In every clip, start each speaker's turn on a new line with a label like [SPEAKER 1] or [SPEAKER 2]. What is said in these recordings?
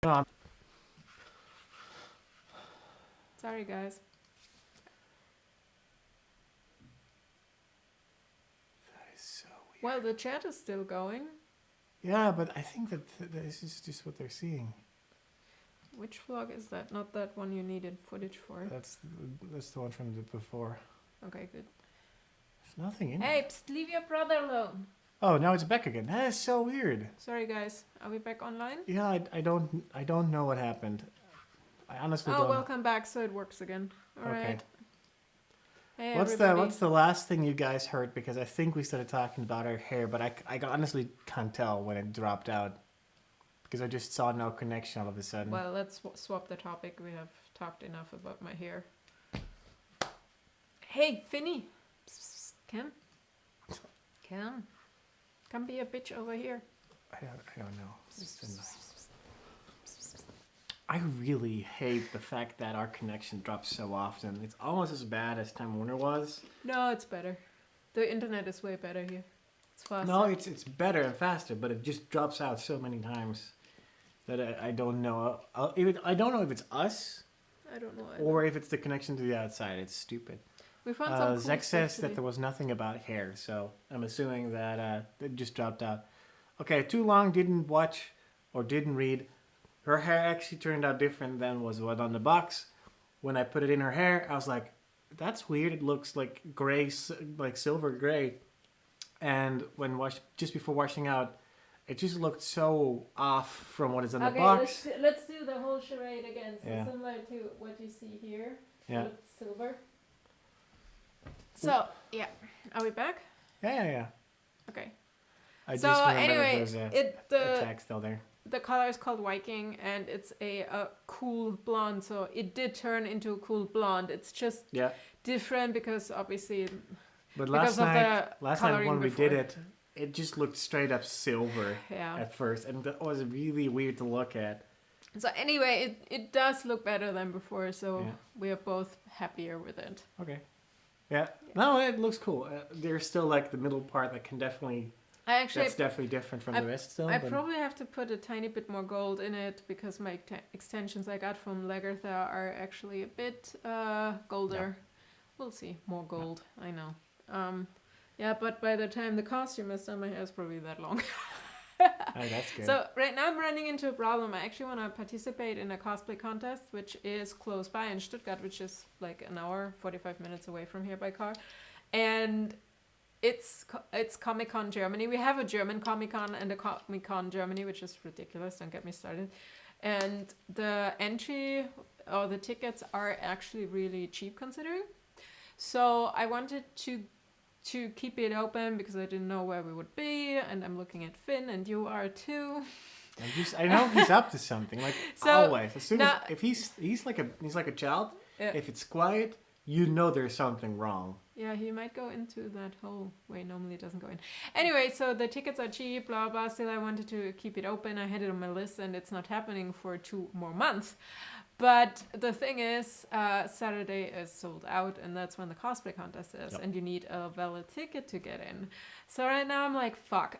[SPEAKER 1] No,
[SPEAKER 2] Sorry, guys.
[SPEAKER 1] that is so weird.
[SPEAKER 2] Well, the chat is still going.
[SPEAKER 1] Yeah, but I think that this is just what they're seeing.
[SPEAKER 2] Which vlog is that? Not that one you needed footage for.
[SPEAKER 1] That's the one from the before.
[SPEAKER 2] Okay, good.
[SPEAKER 1] There's nothing in
[SPEAKER 2] Hey,
[SPEAKER 1] it.
[SPEAKER 2] psst, leave your brother alone.
[SPEAKER 1] Oh, now it's back again. That is so weird.
[SPEAKER 2] Sorry, guys. Are we back online?
[SPEAKER 1] Yeah, I don't know what happened. I honestly
[SPEAKER 2] Oh,
[SPEAKER 1] don't.
[SPEAKER 2] welcome back. So it works again. All
[SPEAKER 1] Okay.
[SPEAKER 2] right. Hey,
[SPEAKER 1] What's
[SPEAKER 2] everybody.
[SPEAKER 1] the last thing you guys heard? Because I think we started talking about our hair, but I honestly can't tell when it dropped out. Because I just saw no connection all of a sudden.
[SPEAKER 2] Well, let's swap the topic. We have talked enough about my hair. Hey, Finny. Psst, Come. Come be a bitch over here.
[SPEAKER 1] I don't know. I really hate the fact that our connection drops so often. It's almost as bad as Time Warner was.
[SPEAKER 2] No, it's better. The internet is way better here. It's faster.
[SPEAKER 1] No, it's better and faster, but it just drops out so many times that I don't know. I don't know if it's us
[SPEAKER 2] I don't know. Either.
[SPEAKER 1] or if it's the connection to the outside. It's stupid.
[SPEAKER 2] We found some cool
[SPEAKER 1] Zach
[SPEAKER 2] stuff
[SPEAKER 1] says
[SPEAKER 2] today.
[SPEAKER 1] that there was nothing about hair, so I'm assuming that it just dropped out. Okay, too long, didn't watch or didn't read. Her hair actually turned out different than was what on the box. When I put it in her hair, I was like, that's weird. It looks like gray, like silver gray. And when just before washing out, it just looked so off from what is on the box.
[SPEAKER 2] Let's do the whole charade again. So
[SPEAKER 1] Yeah.
[SPEAKER 2] similar to what you see here.
[SPEAKER 1] Yeah.
[SPEAKER 2] With silver. So, yeah. Are we back?
[SPEAKER 1] Yeah.
[SPEAKER 2] Okay.
[SPEAKER 1] I
[SPEAKER 2] So,
[SPEAKER 1] just remembered
[SPEAKER 2] anyway,
[SPEAKER 1] there's a tag still there.
[SPEAKER 2] the color is called Viking and it's a cool blonde. So it did turn into a cool blonde. It's just
[SPEAKER 1] Yeah.
[SPEAKER 2] different because obviously
[SPEAKER 1] But
[SPEAKER 2] because
[SPEAKER 1] last
[SPEAKER 2] of
[SPEAKER 1] night
[SPEAKER 2] the
[SPEAKER 1] when
[SPEAKER 2] coloring
[SPEAKER 1] we
[SPEAKER 2] before.
[SPEAKER 1] did it, it just looked straight up silver
[SPEAKER 2] Yeah.
[SPEAKER 1] at first, and that was really weird to look at.
[SPEAKER 2] So anyway, it does look better than before. So
[SPEAKER 1] Yeah.
[SPEAKER 2] we are both happier with it.
[SPEAKER 1] Okay. Yeah. No, it looks cool. There's still like the middle part that can definitely. That's definitely different from the rest still.
[SPEAKER 2] I probably have to put a tiny bit more gold in it because my extensions I got from Lagertha are actually a bit golder.
[SPEAKER 1] Yeah.
[SPEAKER 2] We'll see. More gold. I know. Yeah, but by the time the costume is done, my hair is probably that long.
[SPEAKER 1] Oh, that's good.
[SPEAKER 2] So right now I'm running into a problem. I actually want to participate in a cosplay contest, which is close by in Stuttgart, which is like an hour, 45 minutes away from here by car. And it's Comic-Con Germany. We have a German Comic-Con and a Comic-Con Germany, which is ridiculous. Don't get me started. And the entry or the tickets are actually really cheap considering. So I wanted to keep it open because I didn't know where we would be, and I'm looking at Finn, and you are too.
[SPEAKER 1] I know he's up to something. Like
[SPEAKER 2] So,
[SPEAKER 1] always, as soon
[SPEAKER 2] now-
[SPEAKER 1] as if he's like a child.
[SPEAKER 2] Yeah.
[SPEAKER 1] If it's quiet, you know there's something wrong.
[SPEAKER 2] Yeah, he might go into that hole where normally it doesn't go in. Anyway, so the tickets are cheap, blah, blah. Still, I wanted to keep it open. I had it on my list, and it's not happening for 2 more months. But the thing is, Saturday is sold out, and that's when the cosplay contest is,
[SPEAKER 1] Yep.
[SPEAKER 2] and you need a valid ticket to get in. So right now I'm like, fuck.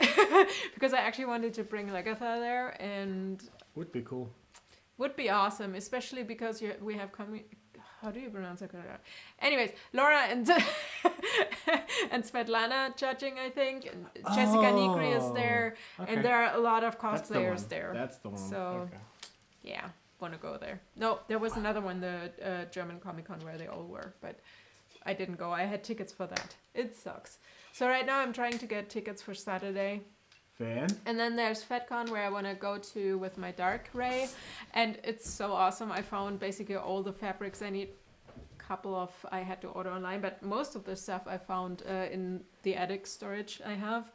[SPEAKER 2] Because I actually wanted to bring Lagertha there, and
[SPEAKER 1] Would be cool.
[SPEAKER 2] would be awesome, especially because we have how do you pronounce it? Anyways, Laura and and Svetlana judging, I think. And Jessica Nigri is there,
[SPEAKER 1] Okay.
[SPEAKER 2] and there are a lot of
[SPEAKER 1] That's the
[SPEAKER 2] cosplayers
[SPEAKER 1] one.
[SPEAKER 2] there.
[SPEAKER 1] That's the one.
[SPEAKER 2] So-
[SPEAKER 1] Okay.
[SPEAKER 2] Yeah, want to go there. No, there was another one, the German Comic-Con, where they all were, but I didn't go. I had tickets for that. It sucks. So right now I'm trying to get tickets for Saturday.
[SPEAKER 1] Fan?
[SPEAKER 2] And then there's FedCon, where I want to go to with my dark ray, and it's so awesome. I found basically all the fabrics I need. I had to order online, but most of the stuff I found in the attic storage I have.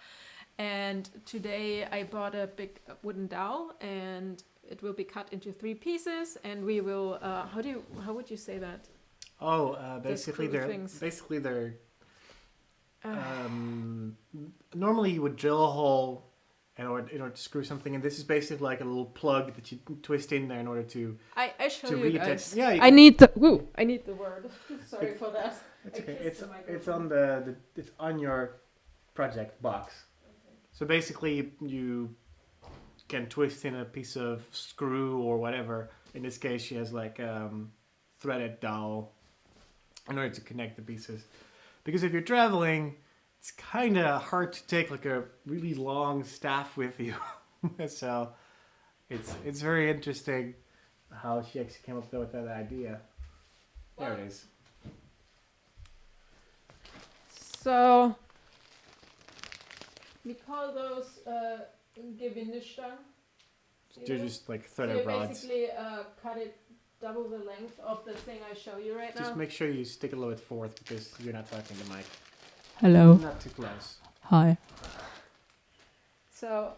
[SPEAKER 2] And today I bought a big wooden dowel, and it will be cut into 3 pieces, and we will how would you say that?
[SPEAKER 1] Oh, basically
[SPEAKER 2] screw
[SPEAKER 1] they're
[SPEAKER 2] things.
[SPEAKER 1] normally you would drill a hole in order to screw something, and this is basically like a little plug that you twist in there in order to
[SPEAKER 2] I show
[SPEAKER 1] to
[SPEAKER 2] you
[SPEAKER 1] reattach.
[SPEAKER 2] guys.
[SPEAKER 1] Yeah,
[SPEAKER 2] I need the word. Sorry for that.
[SPEAKER 1] it's
[SPEAKER 2] I
[SPEAKER 1] okay.
[SPEAKER 2] kissed the
[SPEAKER 1] It's
[SPEAKER 2] microphone.
[SPEAKER 1] on it's on your project box. So basically you can twist in a piece of screw or whatever. In this case, she has like threaded dowel in order to connect the pieces. Because if you're traveling, it's kind of hard to take like a really long staff with you. So it's very interesting how she actually came up with that idea. There it is.
[SPEAKER 2] So we call those Gewindestangen.
[SPEAKER 1] They're just like
[SPEAKER 2] So you
[SPEAKER 1] threaded rods.
[SPEAKER 2] basically cut it double the length of the thing I show you right now.
[SPEAKER 1] Just make sure you stick a little bit forth because you're not touching the mic.
[SPEAKER 2] Hello.
[SPEAKER 1] Not too close.
[SPEAKER 2] Hi. So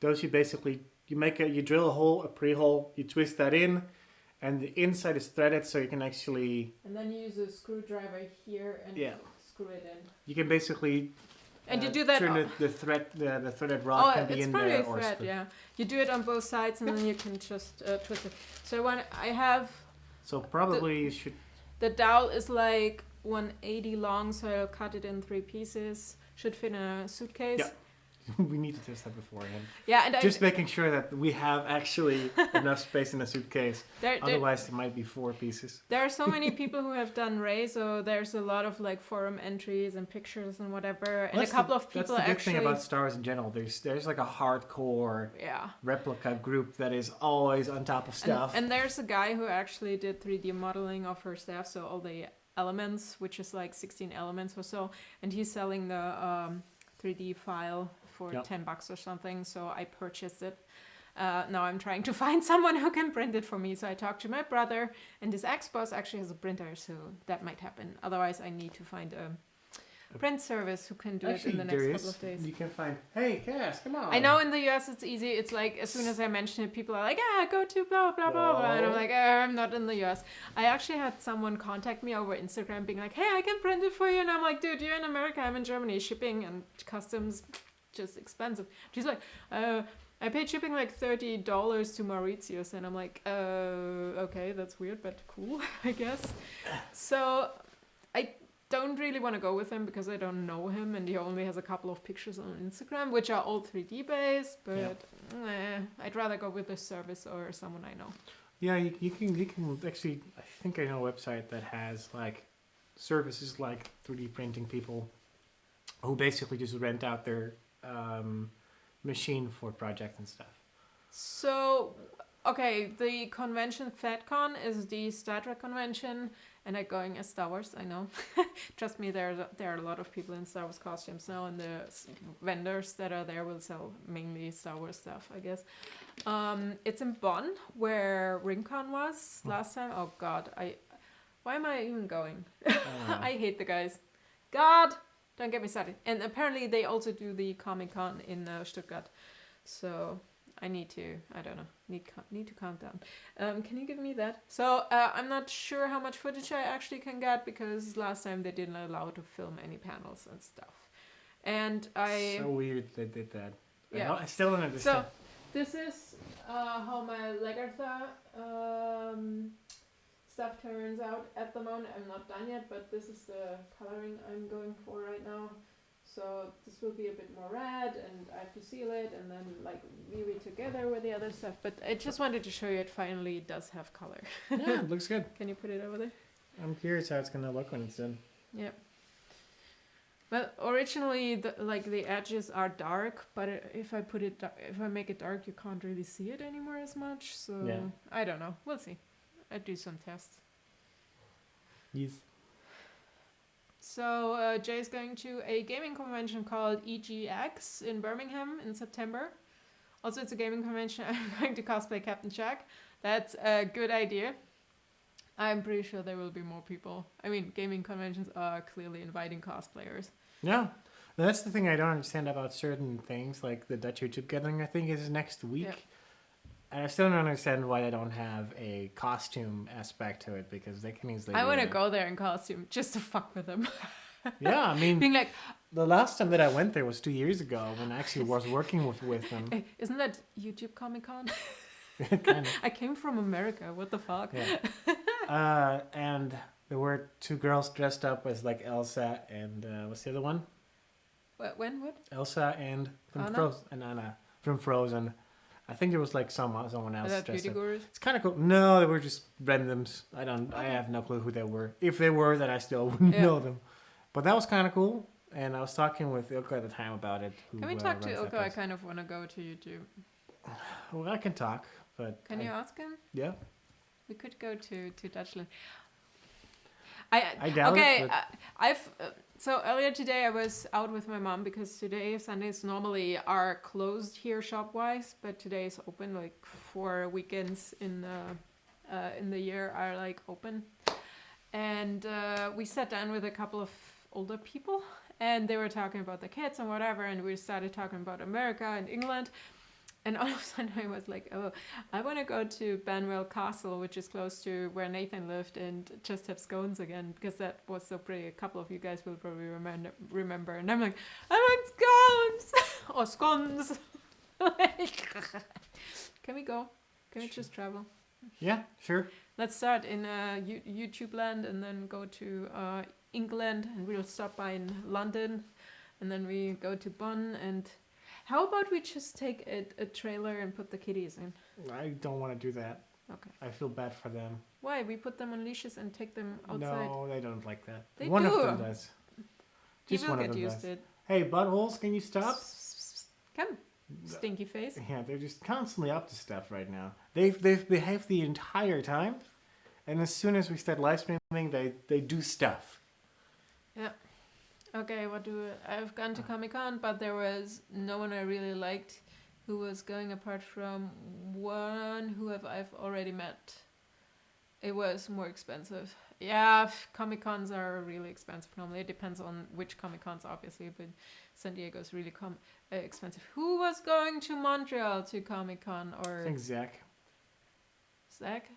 [SPEAKER 1] Those you basically you drill a hole, a pre-hole, you twist that in, and the inside is threaded so you can actually.
[SPEAKER 2] and then you use a screwdriver here and screw it in.
[SPEAKER 1] You can basically.
[SPEAKER 2] And you do that.
[SPEAKER 1] Turn the threaded rod can be
[SPEAKER 2] it's
[SPEAKER 1] in
[SPEAKER 2] probably
[SPEAKER 1] there
[SPEAKER 2] a thread,
[SPEAKER 1] or.
[SPEAKER 2] yeah. You do it on both sides, and then you can just twist it. So I have
[SPEAKER 1] So probably you should.
[SPEAKER 2] the dowel is like 180 long, so I'll cut it in 3 pieces. Should fit in a suitcase.
[SPEAKER 1] Yeah. We need to test that beforehand.
[SPEAKER 2] Yeah, and
[SPEAKER 1] Just making sure that we have actually enough space in a suitcase. Otherwise, there might be 4 pieces.
[SPEAKER 2] there are so many people who have done Ray, so there's a lot of like forum entries and pictures and whatever. And a couple of people
[SPEAKER 1] that's the good
[SPEAKER 2] actually.
[SPEAKER 1] thing about Star Wars in general. There's like a hardcore replica group that is always on top of stuff.
[SPEAKER 2] And there's a guy who actually did 3D modeling of her staff, so all the elements, which is like 16 elements or so, and he's selling the 3D file for $10 or something, so I purchased it. Now I'm trying to find someone who can print it for me, so I talked to my brother, and his ex-boss actually has a printer, so that might happen. Otherwise, I need to find a print service who can do it in the next couple of days.
[SPEAKER 1] You can find, hey, Cass, come on.
[SPEAKER 2] I know in the US it's easy. It's like as soon as I mention it, people are like, go to blah, blah, blah, blah. And I'm like, I'm not in the US. I actually had someone contact me over Instagram being like, hey, I can print it for you. And I'm like, dude, you're in America. I'm in Germany. Shipping and customs, just expensive. She's like, I paid shipping like $30 to Mauritius. And I'm like, okay, that's weird, but cool, I guess. So I don't really want to go with him because I don't know him, and he only has a couple of pictures on Instagram, which are all 3D based, but I'd rather go with a service or someone I know.
[SPEAKER 1] Yeah, you can actually, I think I know a website that has like services like 3D printing people who basically just rent out their machine for projects and stuff.
[SPEAKER 2] So, okay, the convention FedCon is the Star Trek convention, and I'm going as Star Wars, I know. Trust me, there are a lot of people in Star Wars costumes now, and the vendors that are there will sell mainly Star Wars stuff, I guess. It's in Bonn, where RingCon was last time. Oh God, why am I even going? I hate the guys. God, don't get me started. And apparently they also do the Comic-Con in Stuttgart. So I need to, I don't know, need to calm down. Can you give me that? So I'm not sure how much footage I actually can get because last time they didn't allow to film any panels and stuff. And
[SPEAKER 1] So weird they did that.
[SPEAKER 2] Yeah.
[SPEAKER 1] I still don't understand.
[SPEAKER 2] So this is how my Lagertha stuff turns out at the moment. I'm not done yet, but this is the coloring I'm going for right now. So this will be a bit more red, and I have to seal it and then like weave it together with the other stuff. But I just wanted to show you it finally does have color.
[SPEAKER 1] Yeah, it looks good.
[SPEAKER 2] Can you put it over there?
[SPEAKER 1] I'm curious how it's gonna look when it's done.
[SPEAKER 2] Yep. Well, originally the edges are dark, but if I make it dark, you can't really see it anymore as much. So I don't know. We'll see. I'll do some tests.
[SPEAKER 1] Yes.
[SPEAKER 2] So Jay's going to a gaming convention called EGX in Birmingham in September. Also, it's a gaming convention. I'm going to cosplay Captain Jack. That's a good idea. I'm pretty sure there will be more people. I mean, gaming conventions are clearly inviting cosplayers.
[SPEAKER 1] Yeah. That's the thing I don't understand about certain things, like the Dutch YouTube gathering, I think, is next week.
[SPEAKER 2] Yeah.
[SPEAKER 1] And I still don't understand why they don't have a costume aspect to it, because they can easily.
[SPEAKER 2] I want to go there in costume just to fuck with them.
[SPEAKER 1] Yeah, I mean,
[SPEAKER 2] being like,
[SPEAKER 1] the last time that I went there was 2 years ago when I actually was working with them.
[SPEAKER 2] hey, isn't that YouTube Comic Con?
[SPEAKER 1] Kind of.
[SPEAKER 2] I came from America. What the fuck?
[SPEAKER 1] Yeah. And there were 2 girls dressed up as like Elsa and what's the other one?
[SPEAKER 2] What?
[SPEAKER 1] Elsa and from
[SPEAKER 2] Anna?
[SPEAKER 1] Frozen and Anna from Frozen. I think there was like someone
[SPEAKER 2] Are
[SPEAKER 1] else
[SPEAKER 2] that
[SPEAKER 1] dressed
[SPEAKER 2] beauty
[SPEAKER 1] up.
[SPEAKER 2] gurus?
[SPEAKER 1] It's kind of cool. No, they were just randoms. I
[SPEAKER 2] Okay.
[SPEAKER 1] have no clue who they were. If they were, then I still wouldn't
[SPEAKER 2] Yeah.
[SPEAKER 1] know them. But that was kind of cool. And I was talking with Ilka at the time about it. Who,
[SPEAKER 2] Can we talk to
[SPEAKER 1] runs that
[SPEAKER 2] Ilko? I
[SPEAKER 1] place.
[SPEAKER 2] kind of want to go to YouTube.
[SPEAKER 1] Well, I can talk, but
[SPEAKER 2] Can you ask him?
[SPEAKER 1] Yeah,
[SPEAKER 2] We could go to Dutchland.
[SPEAKER 1] I doubt
[SPEAKER 2] okay,
[SPEAKER 1] it. But
[SPEAKER 2] I've so earlier today I was out with my mom because today Sundays normally are closed here shop wise, but today is open. Like 4 weekends in the year are like open, and we sat down with a couple of older people, and they were talking about the kids and whatever, and we started talking about America and England. And all of a sudden I was like, oh, I want to go to Banwell Castle, which is close to where Nathan lived, and just have scones again, because that was so pretty. A couple of you guys will probably remember. And I'm like, I want scones! Or scones! Can we go? Can we just travel?
[SPEAKER 1] yeah, sure.
[SPEAKER 2] Let's start in YouTube land and then go to England, and we'll stop by in London, and then we go to Bonn. And how about we just take a trailer and put the kitties in?
[SPEAKER 1] I don't want to do that.
[SPEAKER 2] Okay.
[SPEAKER 1] I feel bad for them.
[SPEAKER 2] Why? We put them on leashes and take them outside.
[SPEAKER 1] No, they don't like that.
[SPEAKER 2] They
[SPEAKER 1] one
[SPEAKER 2] do.
[SPEAKER 1] of them does.
[SPEAKER 2] You
[SPEAKER 1] Just
[SPEAKER 2] will
[SPEAKER 1] one of
[SPEAKER 2] get
[SPEAKER 1] them
[SPEAKER 2] used
[SPEAKER 1] does.
[SPEAKER 2] to it.
[SPEAKER 1] Hey, buttholes, can you stop?
[SPEAKER 2] Come, stinky face.
[SPEAKER 1] Yeah, they're just constantly up to stuff right now. They've behaved the entire time, and as soon as we start live streaming, they do stuff.
[SPEAKER 2] Yeah. Okay, I've gone to Comic-Con, but there was no one I really liked who was going apart from one who I've already met. It was more expensive. Yeah, Comic-Cons are really expensive normally. It depends on which Comic-Cons, obviously, but San Diego's really expensive. Who was going to Montreal to Comic-Con? Or
[SPEAKER 1] I think Zach.
[SPEAKER 2] Zach?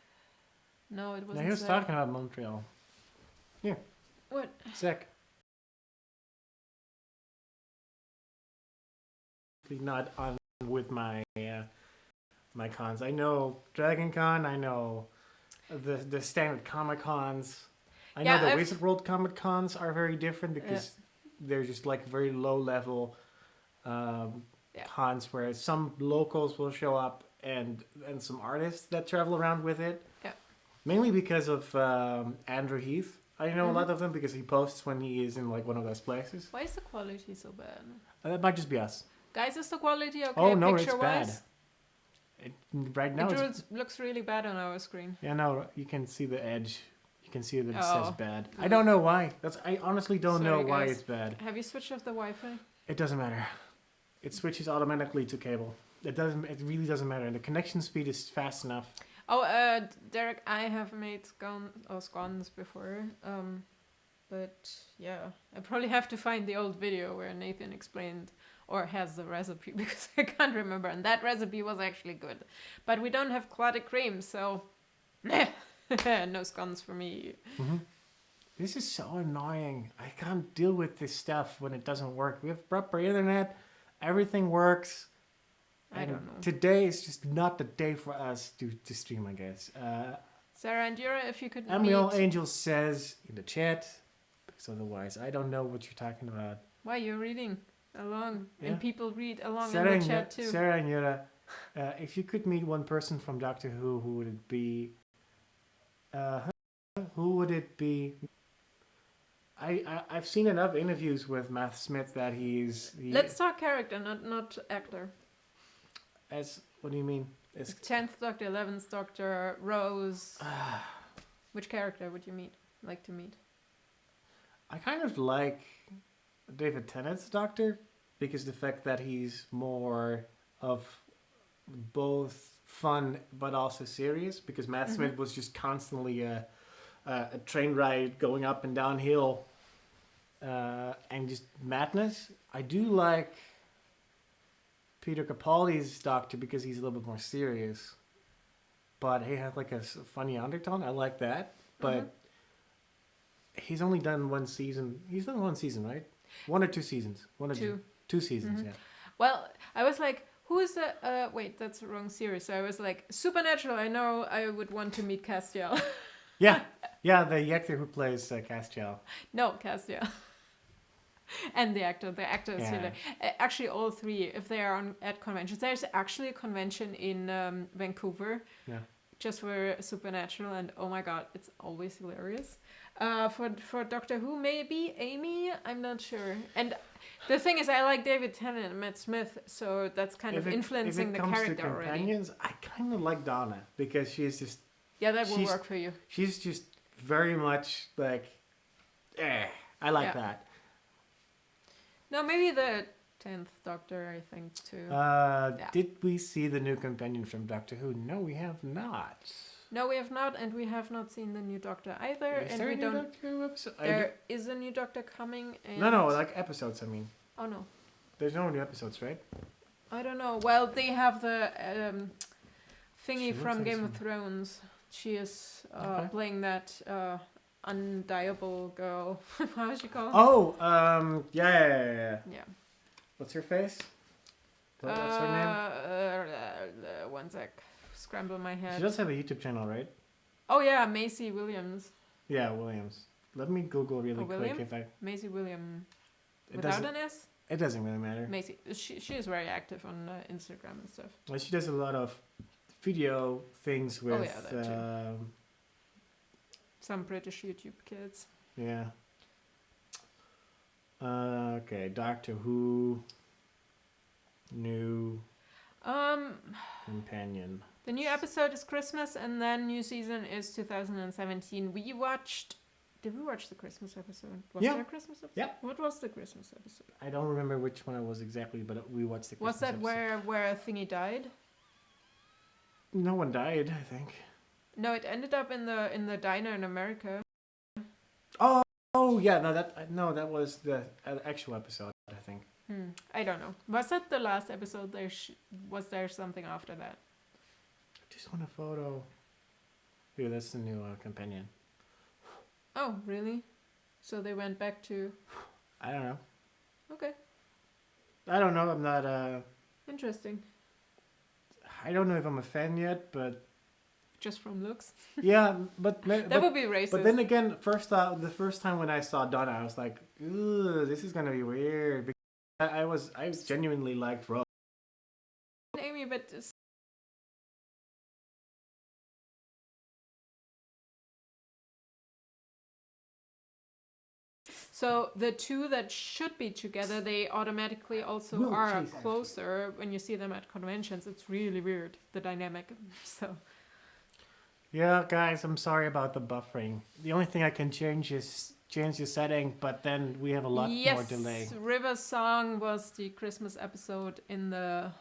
[SPEAKER 2] No, it
[SPEAKER 1] No,
[SPEAKER 2] wasn't
[SPEAKER 1] he was
[SPEAKER 2] Zach.
[SPEAKER 1] talking about Montreal. Yeah.
[SPEAKER 2] What?
[SPEAKER 1] Zach. Not on with my my cons. I know Dragon Con. I know the standard Comic Cons. I know the Wizard World Comic Cons are very different because they're just like very low level cons where some locals will show up and some artists that travel around with it.
[SPEAKER 2] Yeah.
[SPEAKER 1] Mainly because of Andrew Heath. I know a lot of them because he posts when he is in like one of those places.
[SPEAKER 2] Why is the quality so bad?
[SPEAKER 1] That might just be us.
[SPEAKER 2] Guys, is the quality okay?
[SPEAKER 1] Oh no, it's
[SPEAKER 2] picture-wise?
[SPEAKER 1] bad. Right now,
[SPEAKER 2] It looks really bad on our screen.
[SPEAKER 1] yeah, no, you can see the edge. You can see that it
[SPEAKER 2] Oh.
[SPEAKER 1] says bad. I don't know why. I honestly don't know
[SPEAKER 2] Sorry,
[SPEAKER 1] why
[SPEAKER 2] guys.
[SPEAKER 1] it's bad.
[SPEAKER 2] Have you switched off the Wi-Fi?
[SPEAKER 1] It doesn't matter. It switches automatically to cable. It really doesn't matter. The connection speed is fast enough.
[SPEAKER 2] Oh, Derek, I have made scones before. But yeah, I probably have to find the old video where Nathan explained or has the recipe because I can't remember. And that recipe was actually good. But we don't have clotted cream, so no scones for me.
[SPEAKER 1] Mm-hmm. This is so annoying. I can't deal with this stuff when it doesn't work. We have proper internet. Everything works.
[SPEAKER 2] I don't know.
[SPEAKER 1] Today is just not the day for us to stream, I guess.
[SPEAKER 2] Sarah and Jurre, if you could
[SPEAKER 1] Amiel
[SPEAKER 2] meet...
[SPEAKER 1] Angel says in the chat, because otherwise I don't know what you're talking about.
[SPEAKER 2] Why, you're reading along.
[SPEAKER 1] Yeah.
[SPEAKER 2] And people read along
[SPEAKER 1] Sarah
[SPEAKER 2] in the chat too.
[SPEAKER 1] Sarah and Jurre, if you could meet one person from Doctor Who would it be? Who would it be? I've seen enough interviews with Matt Smith that
[SPEAKER 2] Let's talk character, not actor.
[SPEAKER 1] As what do you mean? As
[SPEAKER 2] 10th Doctor, 11th Doctor, Rose. Which character would you like to meet?
[SPEAKER 1] I kind of like David Tennant's Doctor because the fact that he's more of both fun but also serious. Because Matt Smith was just constantly a train ride going up and downhill and just madness. I do like Peter Capaldi's Doctor because he's a little bit more serious, but he has like a funny undertone. I like that, but he's only done one season. He's done one season, right? One or two seasons? Two seasons, yeah.
[SPEAKER 2] Well, I was like, who is the... wait, that's the wrong series. So I was like, Supernatural, I know I would want to meet Castiel.
[SPEAKER 1] Yeah, the actor who plays Castiel.
[SPEAKER 2] No, Castiel. And the actor. The actor is
[SPEAKER 1] Yeah.
[SPEAKER 2] hilarious. Actually, all three, if they are at conventions. There's actually a convention in Vancouver
[SPEAKER 1] Yeah.
[SPEAKER 2] just for Supernatural, and oh my god, it's always hilarious. For Doctor Who, maybe Amy, I'm not sure. And the thing is, I like David Tennant and Matt Smith, so that's kind of influencing the character
[SPEAKER 1] if it comes to
[SPEAKER 2] already.
[SPEAKER 1] companions, I kind of like Donna because she's just
[SPEAKER 2] Yeah, that will
[SPEAKER 1] she's-
[SPEAKER 2] work for you.
[SPEAKER 1] she's just very much like, I like
[SPEAKER 2] Yeah.
[SPEAKER 1] that.
[SPEAKER 2] No, maybe the 10th Doctor, I think, too. Yeah.
[SPEAKER 1] Did we see the new companion from Doctor Who? No, we have not.
[SPEAKER 2] No, we have not, and we have not seen the new Doctor either.
[SPEAKER 1] Is
[SPEAKER 2] and
[SPEAKER 1] there
[SPEAKER 2] we
[SPEAKER 1] a new
[SPEAKER 2] don't.
[SPEAKER 1] Doctor Who episode?
[SPEAKER 2] There is a new Doctor coming. And
[SPEAKER 1] No, like episodes. I mean,
[SPEAKER 2] Oh no,
[SPEAKER 1] there's no new episodes, right?
[SPEAKER 2] I don't know. Well, they have the
[SPEAKER 1] She
[SPEAKER 2] thingy
[SPEAKER 1] looks
[SPEAKER 2] from
[SPEAKER 1] like
[SPEAKER 2] Game of
[SPEAKER 1] some-
[SPEAKER 2] Thrones. She is
[SPEAKER 1] Okay.
[SPEAKER 2] playing that undiable girl. How is she called?
[SPEAKER 1] Oh, yeah.
[SPEAKER 2] Yeah.
[SPEAKER 1] What's her face? What's her name?
[SPEAKER 2] One sec. Scramble my
[SPEAKER 1] She
[SPEAKER 2] head.
[SPEAKER 1] does have a YouTube channel, right?
[SPEAKER 2] Oh yeah, Macy Williams.
[SPEAKER 1] Yeah, Williams. Let me Google really
[SPEAKER 2] Oh,
[SPEAKER 1] quick
[SPEAKER 2] William?
[SPEAKER 1] if I.
[SPEAKER 2] Macy William.
[SPEAKER 1] It
[SPEAKER 2] Without
[SPEAKER 1] doesn't.
[SPEAKER 2] an S?
[SPEAKER 1] It doesn't really matter.
[SPEAKER 2] Macy. She is very active on Instagram and stuff.
[SPEAKER 1] Well, she does a lot of video things with.
[SPEAKER 2] yeah, that too. Some British YouTube kids.
[SPEAKER 1] Yeah. Okay, Doctor Who. New companion.
[SPEAKER 2] The new episode is Christmas, and then new season is 2017. We watched. Did we watch the Christmas episode? Was
[SPEAKER 1] Yeah.
[SPEAKER 2] there a Christmas episode?
[SPEAKER 1] Yeah.
[SPEAKER 2] What was the Christmas episode?
[SPEAKER 1] I don't remember which one it was exactly, but we watched the.
[SPEAKER 2] Was
[SPEAKER 1] Christmas
[SPEAKER 2] that
[SPEAKER 1] episode.
[SPEAKER 2] where Thingy died?
[SPEAKER 1] No one died, I think.
[SPEAKER 2] No, it ended up in the diner in America.
[SPEAKER 1] Oh yeah, that was the actual episode, I think.
[SPEAKER 2] I don't know. Was that the last episode? Was there something after that?
[SPEAKER 1] I just want a photo. Here, that's the new companion.
[SPEAKER 2] Oh, really? So they went back to.
[SPEAKER 1] I don't know.
[SPEAKER 2] Okay,
[SPEAKER 1] I don't know. I'm not.
[SPEAKER 2] interesting.
[SPEAKER 1] I don't know if I'm a fan yet, but
[SPEAKER 2] Just from looks.
[SPEAKER 1] yeah, but
[SPEAKER 2] That would be racist.
[SPEAKER 1] But then again, the first time when I saw Donna, I was like, "Ooh, this is gonna be weird." Because I genuinely liked Rose.
[SPEAKER 2] Amy, but so the two that should be together, they automatically also
[SPEAKER 1] Whoa,
[SPEAKER 2] are
[SPEAKER 1] jeez,
[SPEAKER 2] closer when you see them at conventions. It's really weird, the dynamic. So
[SPEAKER 1] Yeah, guys, I'm sorry about the buffering. The only thing I can change is the setting, but then we have a lot more delay.
[SPEAKER 2] River's song was the Christmas episode in the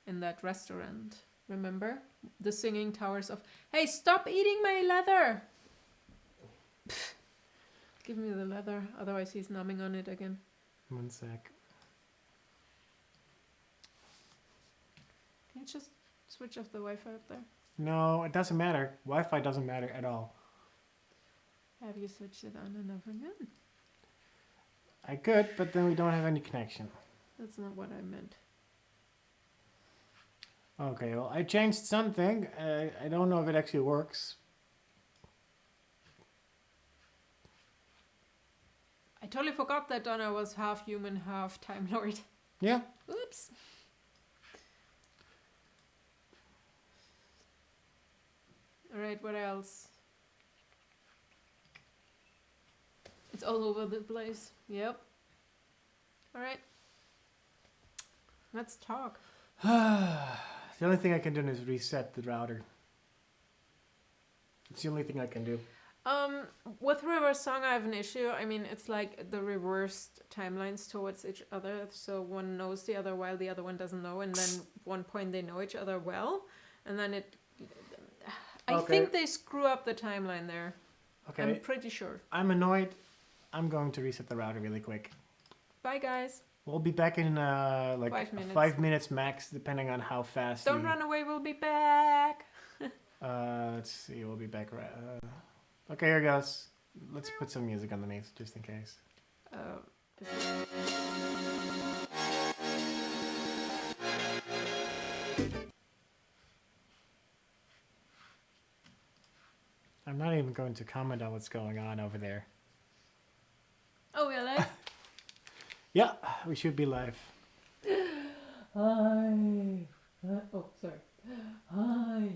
[SPEAKER 2] in that restaurant. Remember the singing towers of "Hey, stop eating my leather." Pfft. Give me the leather, otherwise he's numbing on it again.
[SPEAKER 1] 1 sec.
[SPEAKER 2] Can you just switch off the Wi-Fi up there?
[SPEAKER 1] No, it doesn't matter. Wi-Fi doesn't matter at all.
[SPEAKER 2] Have you switched it on and off again?
[SPEAKER 1] I could, but then we don't have any connection.
[SPEAKER 2] That's not what I meant.
[SPEAKER 1] Okay, well, I changed something. I don't know if it actually works.
[SPEAKER 2] I totally forgot that Donna was half human, half Time Lord.
[SPEAKER 1] Yeah.
[SPEAKER 2] Oops. Alright, what else? It's all over the place. Yep. Alright. Let's talk.
[SPEAKER 1] The only thing I can do is reset the router. It's the only thing I can do.
[SPEAKER 2] With River's song, I have an issue. I mean, it's like the reversed timelines towards each other. So one knows the other while the other one doesn't know. And then one point they know each other well. And then it... I think they screw up the timeline there.
[SPEAKER 1] Okay.
[SPEAKER 2] I'm pretty sure.
[SPEAKER 1] I'm annoyed. I'm going to reset the router really quick.
[SPEAKER 2] Bye, guys.
[SPEAKER 1] We'll be back in like
[SPEAKER 2] 5 minutes.
[SPEAKER 1] 5 minutes max, depending on how fast.
[SPEAKER 2] Don't run away. We'll be back.
[SPEAKER 1] Let's see. We'll be back right. Okay, here goes. Let's put some music underneath, just in case. I'm not even going to comment on what's going on over there.
[SPEAKER 2] Oh, really?
[SPEAKER 1] Yeah, we should be live.
[SPEAKER 2] Hi. Oh, sorry. Hi.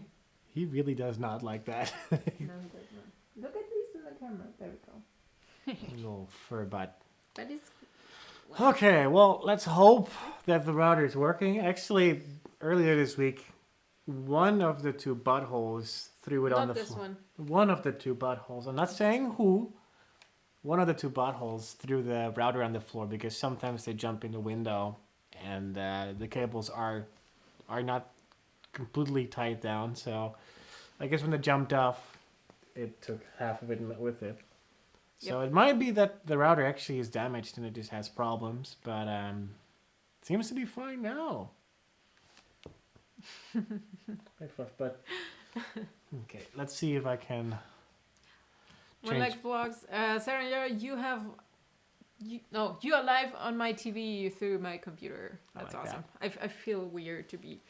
[SPEAKER 1] He really does not like that.
[SPEAKER 2] No, he does not. Look at least in the camera. There we go.
[SPEAKER 1] Little fur butt.
[SPEAKER 2] That is.
[SPEAKER 1] Okay, well, let's hope that the router is working. Actually, earlier this week, one of the two buttholes threw it on the
[SPEAKER 2] Not this
[SPEAKER 1] floor.
[SPEAKER 2] one.
[SPEAKER 1] One of the two buttholes. I'm not saying who. One of the two buttholes threw the router on the floor because sometimes they jump in the window and the cables are not completely tied down. So I guess when they jumped off, it took half of it with it. So it might be that the router actually is damaged and it just has problems, but it seems to be fine now. But okay, let's see if I can
[SPEAKER 2] One
[SPEAKER 1] change.
[SPEAKER 2] like vlogs. Sarah, you are live on my TV through my computer. That's
[SPEAKER 1] like
[SPEAKER 2] awesome. I feel weird to be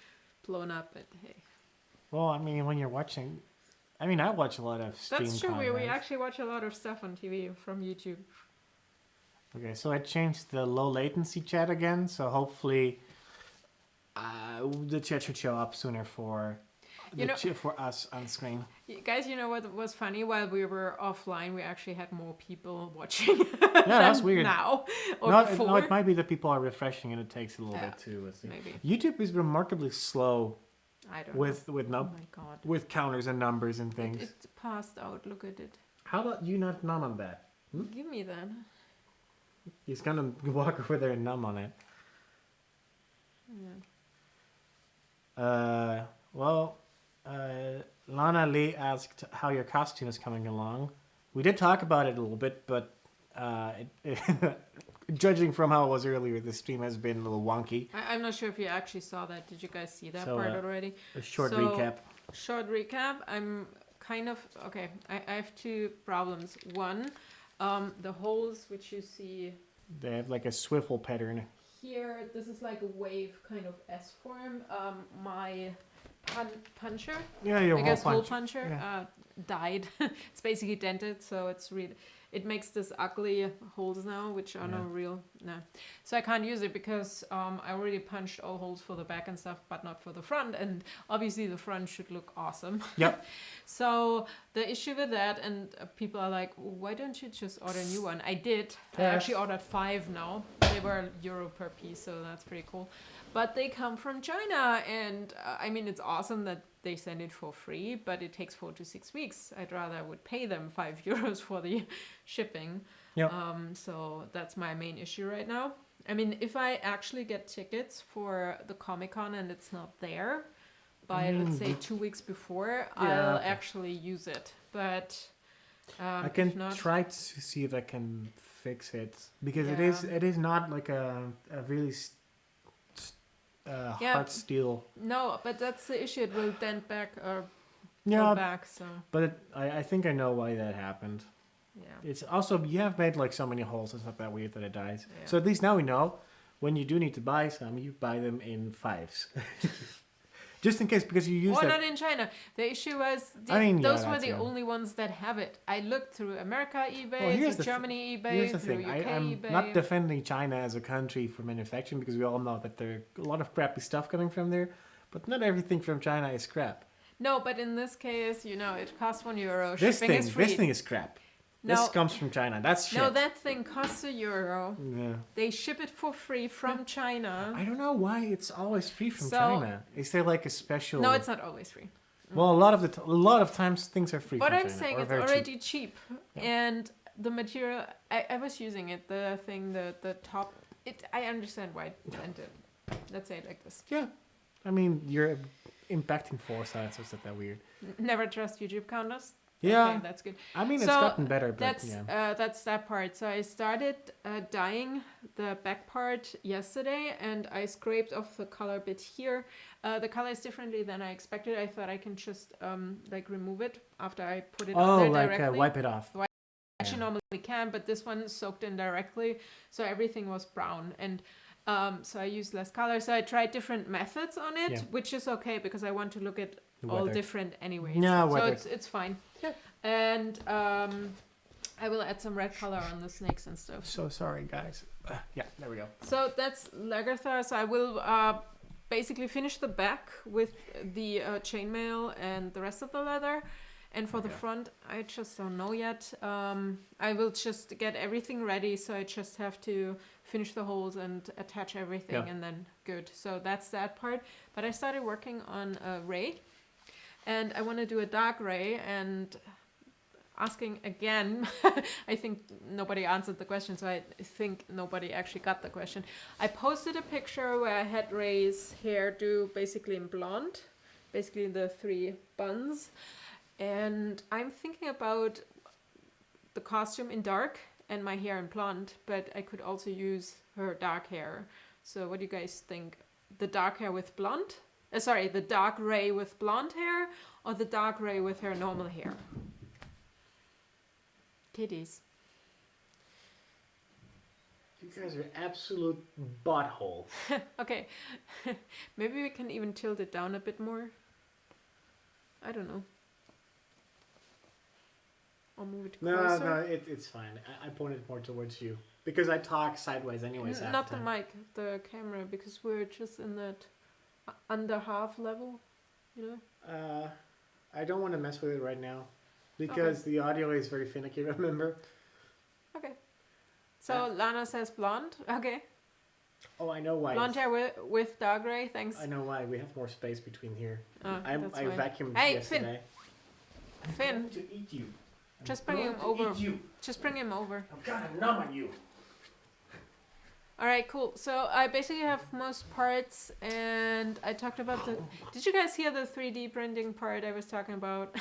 [SPEAKER 2] blown up, but hey.
[SPEAKER 1] Well, I mean, when you're watching, I mean, I watch a lot of stream
[SPEAKER 2] That's true. We
[SPEAKER 1] content.
[SPEAKER 2] actually watch a lot of stuff on TV from YouTube.
[SPEAKER 1] Okay, so I changed the low latency chat again, so hopefully the chat should show up sooner for for us on screen.
[SPEAKER 2] Guys, you know what was funny? While we were offline, we actually had more people watching.
[SPEAKER 1] Yeah, that's weird.
[SPEAKER 2] Now or
[SPEAKER 1] No,
[SPEAKER 2] before.
[SPEAKER 1] it might be that people are refreshing and it takes a little bit to see.
[SPEAKER 2] Maybe.
[SPEAKER 1] YouTube is remarkably slow
[SPEAKER 2] I don't
[SPEAKER 1] with
[SPEAKER 2] know. Oh my god.
[SPEAKER 1] with counters and numbers and things.
[SPEAKER 2] It passed out. Look at it.
[SPEAKER 1] How about you not numb on that?
[SPEAKER 2] Give me that.
[SPEAKER 1] He's gonna walk over there and numb on it.
[SPEAKER 2] Yeah.
[SPEAKER 1] Lana Lee asked how your costume is coming along. We did talk about it a little bit, but judging from how it was earlier, the stream has been a little wonky.
[SPEAKER 2] I'm not sure if you actually saw that. Did you guys see that
[SPEAKER 1] So,
[SPEAKER 2] part already?
[SPEAKER 1] A short
[SPEAKER 2] So,
[SPEAKER 1] recap.
[SPEAKER 2] Short recap. I'm kind of okay. I have two problems. One, the holes which you see
[SPEAKER 1] They have like a swivel pattern.
[SPEAKER 2] here. This is like a wave kind of S form. My puncher,
[SPEAKER 1] Yeah, your
[SPEAKER 2] I
[SPEAKER 1] hole
[SPEAKER 2] guess hole
[SPEAKER 1] punch.
[SPEAKER 2] puncher,
[SPEAKER 1] Yeah.
[SPEAKER 2] died. It's basically dented, so it's really. It makes this ugly holes now, which are no real. No, so I can't use it because I already punched all holes for the back and stuff, but not for the front. And obviously the front should look awesome.
[SPEAKER 1] Yep.
[SPEAKER 2] So the issue with that, and people are like, why don't you just order a new one? I did. I
[SPEAKER 1] Yes.
[SPEAKER 2] actually ordered 5 now. They were euro per piece, so that's pretty cool. But they come from China, and I mean, it's awesome that they send it for free, but it takes 4 to 6 weeks. I'd rather I would pay them 5 euros for the shipping.
[SPEAKER 1] Yep.
[SPEAKER 2] So that's my main issue right now. I mean, if I actually get tickets for the Comic-Con and it's not there by, let's say, 2 weeks before, I'll actually use it. But
[SPEAKER 1] I
[SPEAKER 2] if
[SPEAKER 1] can
[SPEAKER 2] not,
[SPEAKER 1] try to see if I can fix it because
[SPEAKER 2] Yeah.
[SPEAKER 1] it is not like a really hard steel.
[SPEAKER 2] no, but that's the issue. It will dent back or
[SPEAKER 1] Yeah,
[SPEAKER 2] go back. So
[SPEAKER 1] but I think I know why that happened.
[SPEAKER 2] yeah.
[SPEAKER 1] It's also you have made like so many holes. It's not that weird that it dies.
[SPEAKER 2] Yeah.
[SPEAKER 1] So at least now we know when you do need to buy some, you buy them in 5s, just in case because you use
[SPEAKER 2] Or
[SPEAKER 1] that.
[SPEAKER 2] not in China. The issue was those were the only ones that have it. I looked through America eBay, through Germany eBay,
[SPEAKER 1] Here's the
[SPEAKER 2] through
[SPEAKER 1] thing.
[SPEAKER 2] UK
[SPEAKER 1] I'm
[SPEAKER 2] eBay.
[SPEAKER 1] not defending China as a country for manufacturing because we all know that there are a lot of crappy stuff coming from there, but not everything from China is crap.
[SPEAKER 2] No, but in this case, you know, it costs €1.
[SPEAKER 1] This
[SPEAKER 2] Shipping is free.
[SPEAKER 1] thing is crap.
[SPEAKER 2] No.
[SPEAKER 1] This comes from China. That's shit.
[SPEAKER 2] No, that thing costs €1.
[SPEAKER 1] Yeah.
[SPEAKER 2] They ship it for free from China.
[SPEAKER 1] I don't know why it's always free from
[SPEAKER 2] So-
[SPEAKER 1] China. Is there like a special?
[SPEAKER 2] No, it's not always free.
[SPEAKER 1] Well, a lot of times things are free.
[SPEAKER 2] What
[SPEAKER 1] from
[SPEAKER 2] I'm
[SPEAKER 1] China,
[SPEAKER 2] saying,
[SPEAKER 1] or
[SPEAKER 2] it's
[SPEAKER 1] very
[SPEAKER 2] already cheap.
[SPEAKER 1] Yeah.
[SPEAKER 2] And the material, I was using it, the thing, the top, I understand why it's dented. Let's say it like this.
[SPEAKER 1] Yeah, I mean you're impacting foresight, so it's not that weird.
[SPEAKER 2] Never trust YouTube counters.
[SPEAKER 1] Yeah,
[SPEAKER 2] Okay, that's good.
[SPEAKER 1] I mean it's
[SPEAKER 2] So,
[SPEAKER 1] gotten better, but
[SPEAKER 2] That's
[SPEAKER 1] yeah.
[SPEAKER 2] that's that part. So I started dyeing the back part yesterday, and I scraped off the color bit here. The color is differently than I expected. I thought I can just like remove it after I put it on
[SPEAKER 1] Oh,
[SPEAKER 2] there
[SPEAKER 1] like
[SPEAKER 2] directly.
[SPEAKER 1] wipe it off.
[SPEAKER 2] Actually, normally can, but this one soaked in directly, so everything was brown. And so I used less color. So I tried different methods on it,
[SPEAKER 1] Yeah.
[SPEAKER 2] which is okay because I want to look at
[SPEAKER 1] The
[SPEAKER 2] all
[SPEAKER 1] weather.
[SPEAKER 2] different anyways.
[SPEAKER 1] Yeah,
[SPEAKER 2] so
[SPEAKER 1] weather.
[SPEAKER 2] it's fine.
[SPEAKER 1] Yeah.
[SPEAKER 2] And I will add some red color on the snakes and stuff.
[SPEAKER 1] So sorry, guys. Yeah, there we go.
[SPEAKER 2] So that's Lagertha. So I will basically finish the back with the chainmail and the rest of the leather. And for the front, I just don't know yet. I will just get everything ready. So I just have to finish the holes and attach everything and then good. So that's that part. But I started working on a ray. And I want to do a dark ray and asking again. I think nobody answered the question, so I think nobody actually got the question. I posted a picture where I had Ray's hairdo basically in blonde, basically the 3 buns. And I'm thinking about the costume in dark and my hair in blonde, but I could also use her dark hair. So what do you guys think? The dark hair with blonde? The dark Ray with blonde hair or the dark Ray with her normal hair? Kitties.
[SPEAKER 1] You guys are absolute buttholes.
[SPEAKER 2] Okay. Maybe we can even tilt it down a bit more. I don't know. I'll move it closer.
[SPEAKER 1] No, it's fine. I pointed more towards you. Because I talk sideways anyways.
[SPEAKER 2] Not the mic, the camera, because we're just in that under half level, you know?
[SPEAKER 1] I don't want to mess with it right now. Because the audio is very finicky, remember?
[SPEAKER 2] Okay. So Lana says blonde. Okay.
[SPEAKER 1] Oh, I know why.
[SPEAKER 2] Blonde hair with dark gray, thanks.
[SPEAKER 1] I know why. We have more space between here.
[SPEAKER 2] I
[SPEAKER 1] vacuumed
[SPEAKER 2] hey,
[SPEAKER 1] yesterday.
[SPEAKER 2] Finn.
[SPEAKER 1] I'm going to eat you.
[SPEAKER 2] Just bring him over.
[SPEAKER 1] Eat you.
[SPEAKER 2] Just bring him over.
[SPEAKER 1] I'm gonna numb on you.
[SPEAKER 2] Alright, cool. So I basically have most parts, and I talked about the... Did you guys hear the 3D printing part I was talking about?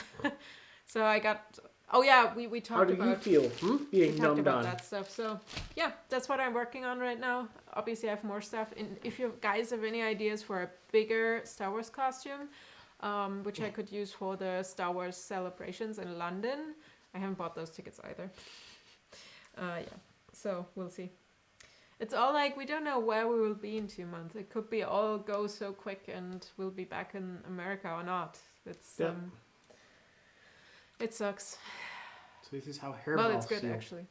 [SPEAKER 2] So I got... Oh yeah, we talked about...
[SPEAKER 1] How do you feel being
[SPEAKER 2] we talked
[SPEAKER 1] numbed
[SPEAKER 2] about
[SPEAKER 1] on?
[SPEAKER 2] that stuff. So yeah, that's what I'm working on right now. Obviously I have more stuff. And if you guys have any ideas for a bigger Star Wars costume, which I could use for the Star Wars celebrations in London, I haven't bought those tickets either. Yeah, so we'll see. It's all like, we don't know where we will be in 2 months. It could be all go so quick and we'll be back in America or not. It's it sucks.
[SPEAKER 1] So this is how hairballs
[SPEAKER 2] Well, it's good
[SPEAKER 1] feel.
[SPEAKER 2] actually.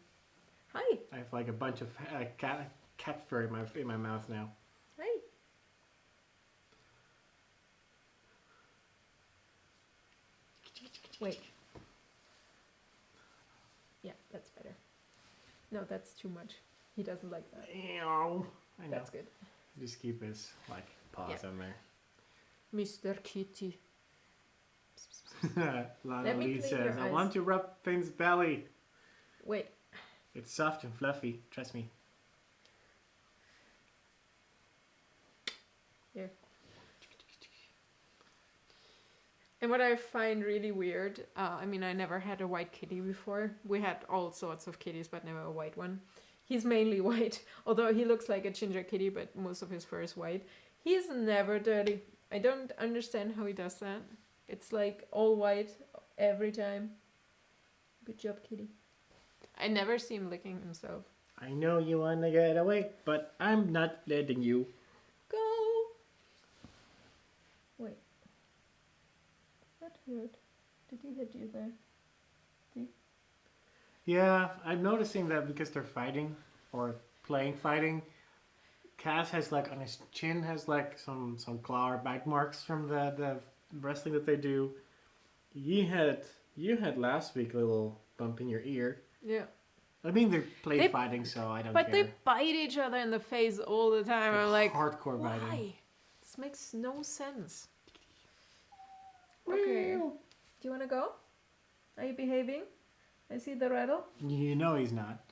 [SPEAKER 2] Hi.
[SPEAKER 1] I have like a bunch of cat fur in my mouth now.
[SPEAKER 2] Hi. Wait. Yeah, that's better. No, that's too much. He doesn't like that.
[SPEAKER 1] Ew. I know.
[SPEAKER 2] That's good.
[SPEAKER 1] Just keep his like paws on there.
[SPEAKER 2] Mr. Kitty.
[SPEAKER 1] Lana
[SPEAKER 2] Let me
[SPEAKER 1] Lee
[SPEAKER 2] clean
[SPEAKER 1] says,
[SPEAKER 2] your
[SPEAKER 1] I
[SPEAKER 2] eyes.
[SPEAKER 1] want to rub Finn's belly.
[SPEAKER 2] Wait.
[SPEAKER 1] It's soft and fluffy. Trust me.
[SPEAKER 2] Here. And what I find really weird, I mean, I never had a white kitty before. We had all sorts of kitties, but never a white one. He's mainly white, although he looks like a ginger kitty, but most of his fur is white. He's never dirty. I don't understand how he does that. It's like all white every time. Good job, kitty. I never see him licking himself.
[SPEAKER 1] I know you want to get away, but I'm not letting you.
[SPEAKER 2] Go! Wait. That hurt. Did he hit you there? See?
[SPEAKER 1] Yeah, I'm noticing that because they're fighting or playing fighting. Cass has like on his chin has like some claw or bite marks from the wrestling that they do. You had last week a little bump in your ear.
[SPEAKER 2] Yeah.
[SPEAKER 1] I mean they play fighting, so I don't care.
[SPEAKER 2] But they bite each other in the face all the time. I'm like,
[SPEAKER 1] hardcore
[SPEAKER 2] why?
[SPEAKER 1] biting.
[SPEAKER 2] This makes no sense. Okay. Do you want to go? Are you behaving? I see the rattle.
[SPEAKER 1] You know he's not.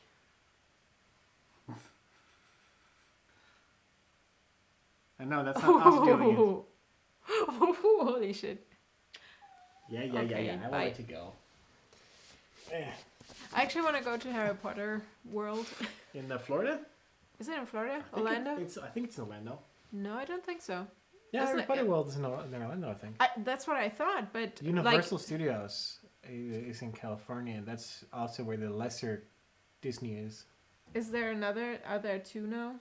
[SPEAKER 1] I know that's not us doing it.
[SPEAKER 2] Holy shit.
[SPEAKER 1] Yeah. I want it to go.
[SPEAKER 2] I actually want to go to Harry Potter World.
[SPEAKER 1] In Florida?
[SPEAKER 2] Is it in Florida? Orlando?
[SPEAKER 1] I think it's in Orlando.
[SPEAKER 2] No, I don't think so.
[SPEAKER 1] Yeah,
[SPEAKER 2] Isn't
[SPEAKER 1] Harry
[SPEAKER 2] it-
[SPEAKER 1] Potter World is in Orlando, I think.
[SPEAKER 2] That's what I thought, but
[SPEAKER 1] Universal Studios is in California. That's also where the lesser Disney is.
[SPEAKER 2] is there another? Are there two now?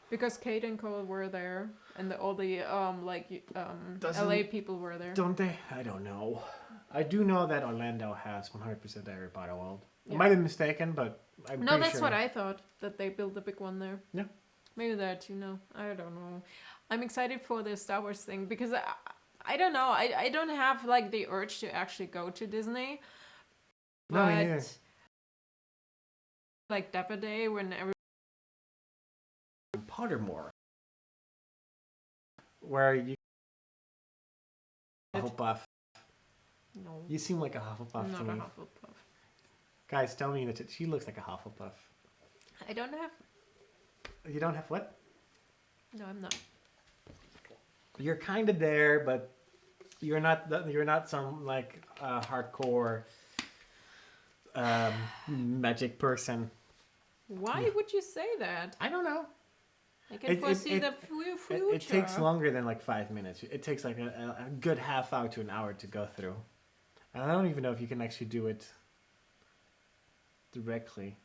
[SPEAKER 2] Because Kate and Cole were there, and all the LA people were there.
[SPEAKER 1] Don't they? I don't know. I do know that Orlando has 100% Harry Potter World. I might be mistaken, but I'm
[SPEAKER 2] No,
[SPEAKER 1] pretty
[SPEAKER 2] that's
[SPEAKER 1] sure.
[SPEAKER 2] what I thought, that they built a big one there.
[SPEAKER 1] Yeah.
[SPEAKER 2] Maybe that, I don't know. I'm excited for the Star Wars thing because I don't know. I don't have like the urge to actually go to Disney.
[SPEAKER 1] No, me neither.
[SPEAKER 2] Like Dapper Day when
[SPEAKER 1] Pottermore, where you Hufflepuff.
[SPEAKER 2] No.
[SPEAKER 1] You seem like a Hufflepuff
[SPEAKER 2] Not
[SPEAKER 1] to
[SPEAKER 2] a
[SPEAKER 1] me.
[SPEAKER 2] Hufflepuff.
[SPEAKER 1] Guys, tell me that she looks like a Hufflepuff.
[SPEAKER 2] I don't have.
[SPEAKER 1] You don't have what?
[SPEAKER 2] No, I'm not.
[SPEAKER 1] You're kind of there, but you're not. You're not some like hardcore magic person.
[SPEAKER 2] Why would you say that?
[SPEAKER 1] I don't know.
[SPEAKER 2] I can foresee the future.
[SPEAKER 1] It takes longer than like 5 minutes. It takes like a good half hour to an hour to go through. And I don't even know if you can actually do it directly.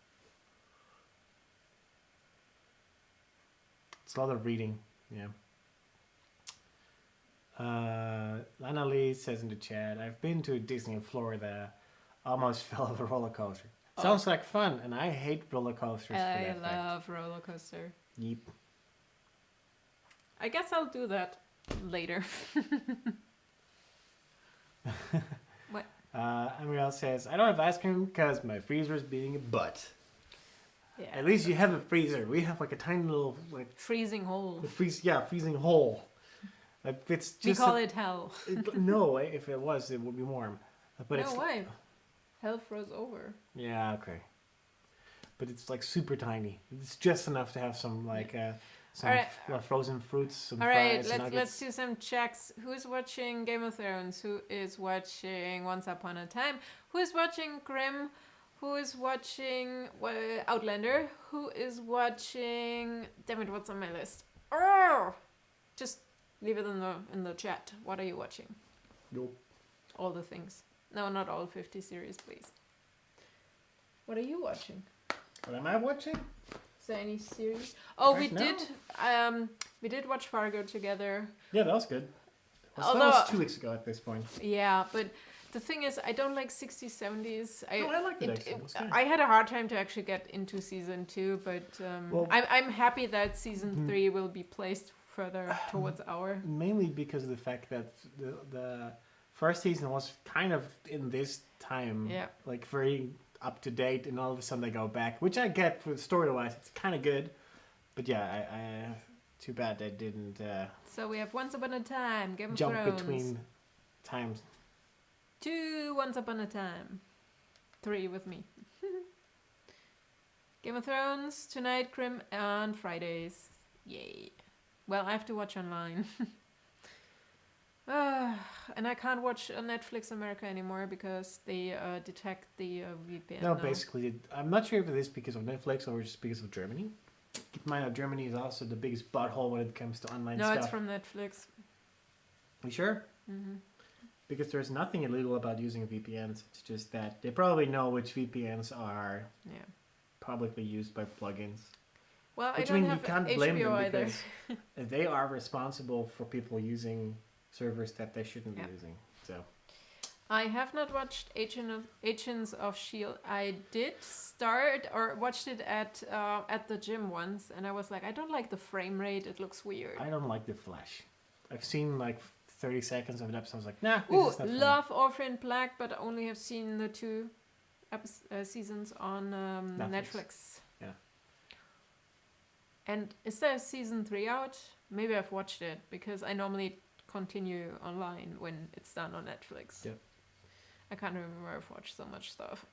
[SPEAKER 1] It's a lot of reading, yeah. Lana Lee says in the chat, I've been to Disney in Florida, almost fell off a roller coaster. Sounds like fun, and I hate roller coasters.
[SPEAKER 2] I love roller coaster.
[SPEAKER 1] Yep.
[SPEAKER 2] I guess I'll do that later. What?
[SPEAKER 1] Emriel says, I don't have ice cream because my freezer is being a butt.
[SPEAKER 2] Yeah.
[SPEAKER 1] At least you have a freezer. We have like a tiny little like
[SPEAKER 2] freezing hole.
[SPEAKER 1] freezing hole. It's just
[SPEAKER 2] We call it hell.
[SPEAKER 1] No, if it was, it would be warm. But
[SPEAKER 2] No
[SPEAKER 1] it's
[SPEAKER 2] way. Hell froze over.
[SPEAKER 1] yeah, okay. But it's like super tiny. It's just enough to have some like some frozen fruits, some
[SPEAKER 2] Alright,
[SPEAKER 1] fries,
[SPEAKER 2] let's do some checks. Who's watching Game of Thrones? Who is watching Once Upon a Time? Who is watching Grimm? Who is watching Outlander? Who is watching... Damn it, what's on my list? Oh! Just leave it in the chat. What are you watching?
[SPEAKER 1] Nope.
[SPEAKER 2] All the things. No, not all 50 series, please. What are you watching?
[SPEAKER 1] What am I watching?
[SPEAKER 2] Is there any series? Oh,
[SPEAKER 1] Right
[SPEAKER 2] we did watch Fargo together.
[SPEAKER 1] Yeah, that was good. That was 2 weeks ago at this point.
[SPEAKER 2] Yeah, but the thing is, I don't like 60s, 70s.
[SPEAKER 1] I liked it actually. It was good.
[SPEAKER 2] I had a hard time to actually get into season 2, but I'm happy that season 3 will be placed further towards our.
[SPEAKER 1] Mainly because of the fact that the first season was kind of in this time, like very up to date, and all of a sudden they go back, which I get for story wise. It's kind of good, but yeah, I too bad they didn't.
[SPEAKER 2] So we have Once Upon a Time, Game of
[SPEAKER 1] jump
[SPEAKER 2] Thrones.
[SPEAKER 1] between times.
[SPEAKER 2] 2 Once Upon a Time, 3 with me. Game of Thrones tonight, Grimm on Fridays. Yay! Well, I have to watch online. And I can't watch on Netflix America anymore because they detect the VPN.
[SPEAKER 1] No,
[SPEAKER 2] now.
[SPEAKER 1] basically, I'm not sure if it is because of Netflix or just because of Germany. Keep in mind that Germany is also the biggest butthole when it comes to online stuff.
[SPEAKER 2] No, it's from Netflix.
[SPEAKER 1] You sure?
[SPEAKER 2] Mm-hmm.
[SPEAKER 1] Because there's nothing illegal about using VPNs. It's just that they probably know which VPNs are publicly used by plugins.
[SPEAKER 2] Well,
[SPEAKER 1] Which
[SPEAKER 2] I don't
[SPEAKER 1] means
[SPEAKER 2] have
[SPEAKER 1] you can't
[SPEAKER 2] HBO
[SPEAKER 1] blame them
[SPEAKER 2] either.
[SPEAKER 1] because they are responsible for people using servers that they shouldn't be using. So
[SPEAKER 2] I have not watched Agents of S.H.I.E.L.D. I did start or watched it at the gym once, and I was like, I don't like the frame rate. It looks weird.
[SPEAKER 1] I don't like the Flash. I've seen like 30 seconds of an episode. I was like, nah.
[SPEAKER 2] Ooh,
[SPEAKER 1] this is not
[SPEAKER 2] love Orphan Black, but only have seen the 2 seasons on Netflix.
[SPEAKER 1] Yeah.
[SPEAKER 2] And is there season 3 out? Maybe I've watched it because I normally continue online when it's done on Netflix.
[SPEAKER 1] Yep.
[SPEAKER 2] I can't remember. I've watched so much stuff.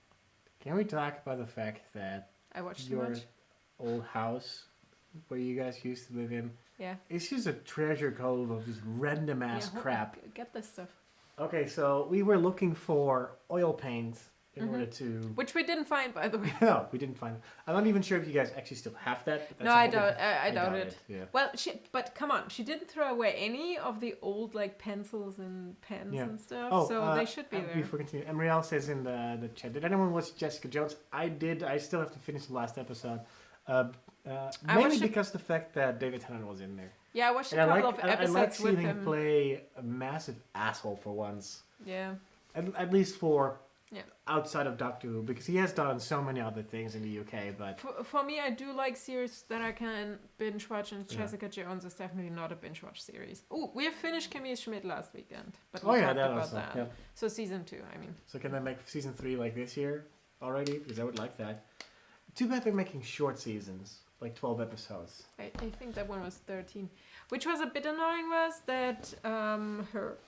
[SPEAKER 1] Can we talk about the fact that
[SPEAKER 2] I watched too
[SPEAKER 1] your
[SPEAKER 2] much.
[SPEAKER 1] old house where you guys used to live in,
[SPEAKER 2] Yeah.
[SPEAKER 1] it's just a treasure trove of just random ass crap.
[SPEAKER 2] Get this stuff.
[SPEAKER 1] Okay, so we were looking for oil paints in order to...
[SPEAKER 2] Which we didn't find, by the way.
[SPEAKER 1] No, we didn't find it. I'm not even sure if you guys actually still have that. But
[SPEAKER 2] No, I doubt it.
[SPEAKER 1] Yeah.
[SPEAKER 2] Well, but come on, she didn't throw away any of the old like pencils and pens and stuff, so they should be there.
[SPEAKER 1] Before continuing, Emriel says in the chat, did anyone watch Jessica Jones? I did. I still have to finish the last episode. Mainly because the fact that David Tennant was in there.
[SPEAKER 2] Yeah, I watched a couple of episodes
[SPEAKER 1] I like seeing
[SPEAKER 2] with
[SPEAKER 1] him play a massive asshole for once.
[SPEAKER 2] Yeah.
[SPEAKER 1] At least for
[SPEAKER 2] Yeah.
[SPEAKER 1] outside of Doctor Who, because he has done so many other things in the UK, but
[SPEAKER 2] For me, I do like series that I can binge watch, and
[SPEAKER 1] Yeah.
[SPEAKER 2] Jessica Jones is definitely not a binge watch series. Oh, we have finished Kimmy Schmidt last weekend, but
[SPEAKER 1] oh
[SPEAKER 2] we
[SPEAKER 1] yeah,
[SPEAKER 2] talked
[SPEAKER 1] that
[SPEAKER 2] about
[SPEAKER 1] also.
[SPEAKER 2] that.
[SPEAKER 1] Yeah.
[SPEAKER 2] So season 2, I mean.
[SPEAKER 1] So can they make season 3 like this year already? Because I would like that. Too bad they're making short seasons, like 12 episodes.
[SPEAKER 2] I think that one was 13. Which was a bit annoying was that her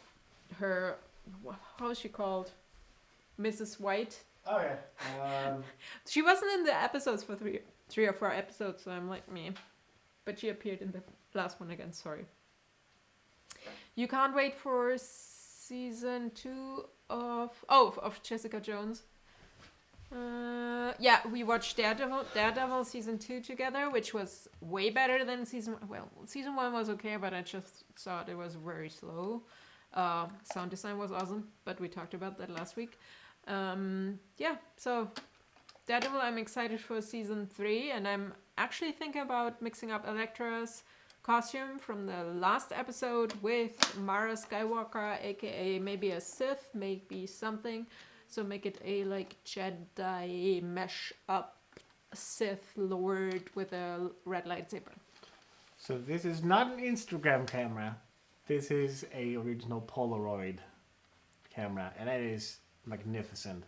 [SPEAKER 2] how is she called? Mrs. White.
[SPEAKER 1] Oh yeah.
[SPEAKER 2] She wasn't in the episodes for three or 4 episodes, so I'm like me. But she appeared in the last one again, sorry. You can't wait for season 2 of Jessica Jones. Yeah, we watched Daredevil season 2 together, which was way better than season 1. Well, season 1 was okay, but I just thought it was very slow. Sound design was awesome, but we talked about that last week. Yeah, so Daredevil, I'm excited for season 3, and I'm actually thinking about mixing up Elektra's costume from the last episode with Mara Skywalker, aka maybe a Sith, maybe something. So make it a like Jedi mesh up Sith Lord with a red lightsaber.
[SPEAKER 1] So this is not an Instagram camera. This is a original Polaroid camera, and it is magnificent.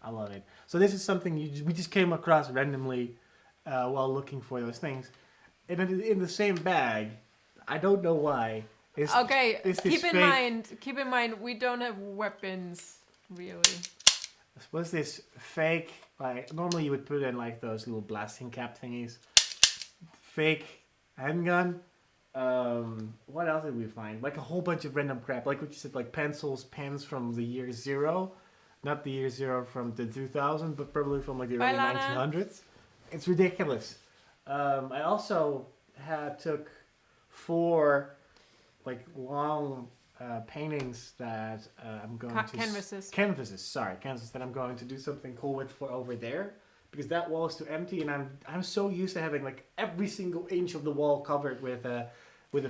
[SPEAKER 1] I love it. So this is something we just came across randomly while looking for those things, and in the same bag. I don't know why.
[SPEAKER 2] Okay, keep
[SPEAKER 1] fake,
[SPEAKER 2] in mind, we don't have weapons really.
[SPEAKER 1] What's this fake? Like normally you would put in like those little blasting cap thingies. Fake handgun. What else did we find? Like a whole bunch of random crap. Like what you said, like pencils, pens from the year 0. Not the year 0 from the 2000, but probably from like the early 1900s. It's ridiculous. I also took 4 like long paintings that I'm going to...
[SPEAKER 2] Canvases.
[SPEAKER 1] Canvases that I'm going to do something cool with for over there. Because that wall is too empty, and I'm so used to having like every single inch of the wall covered with a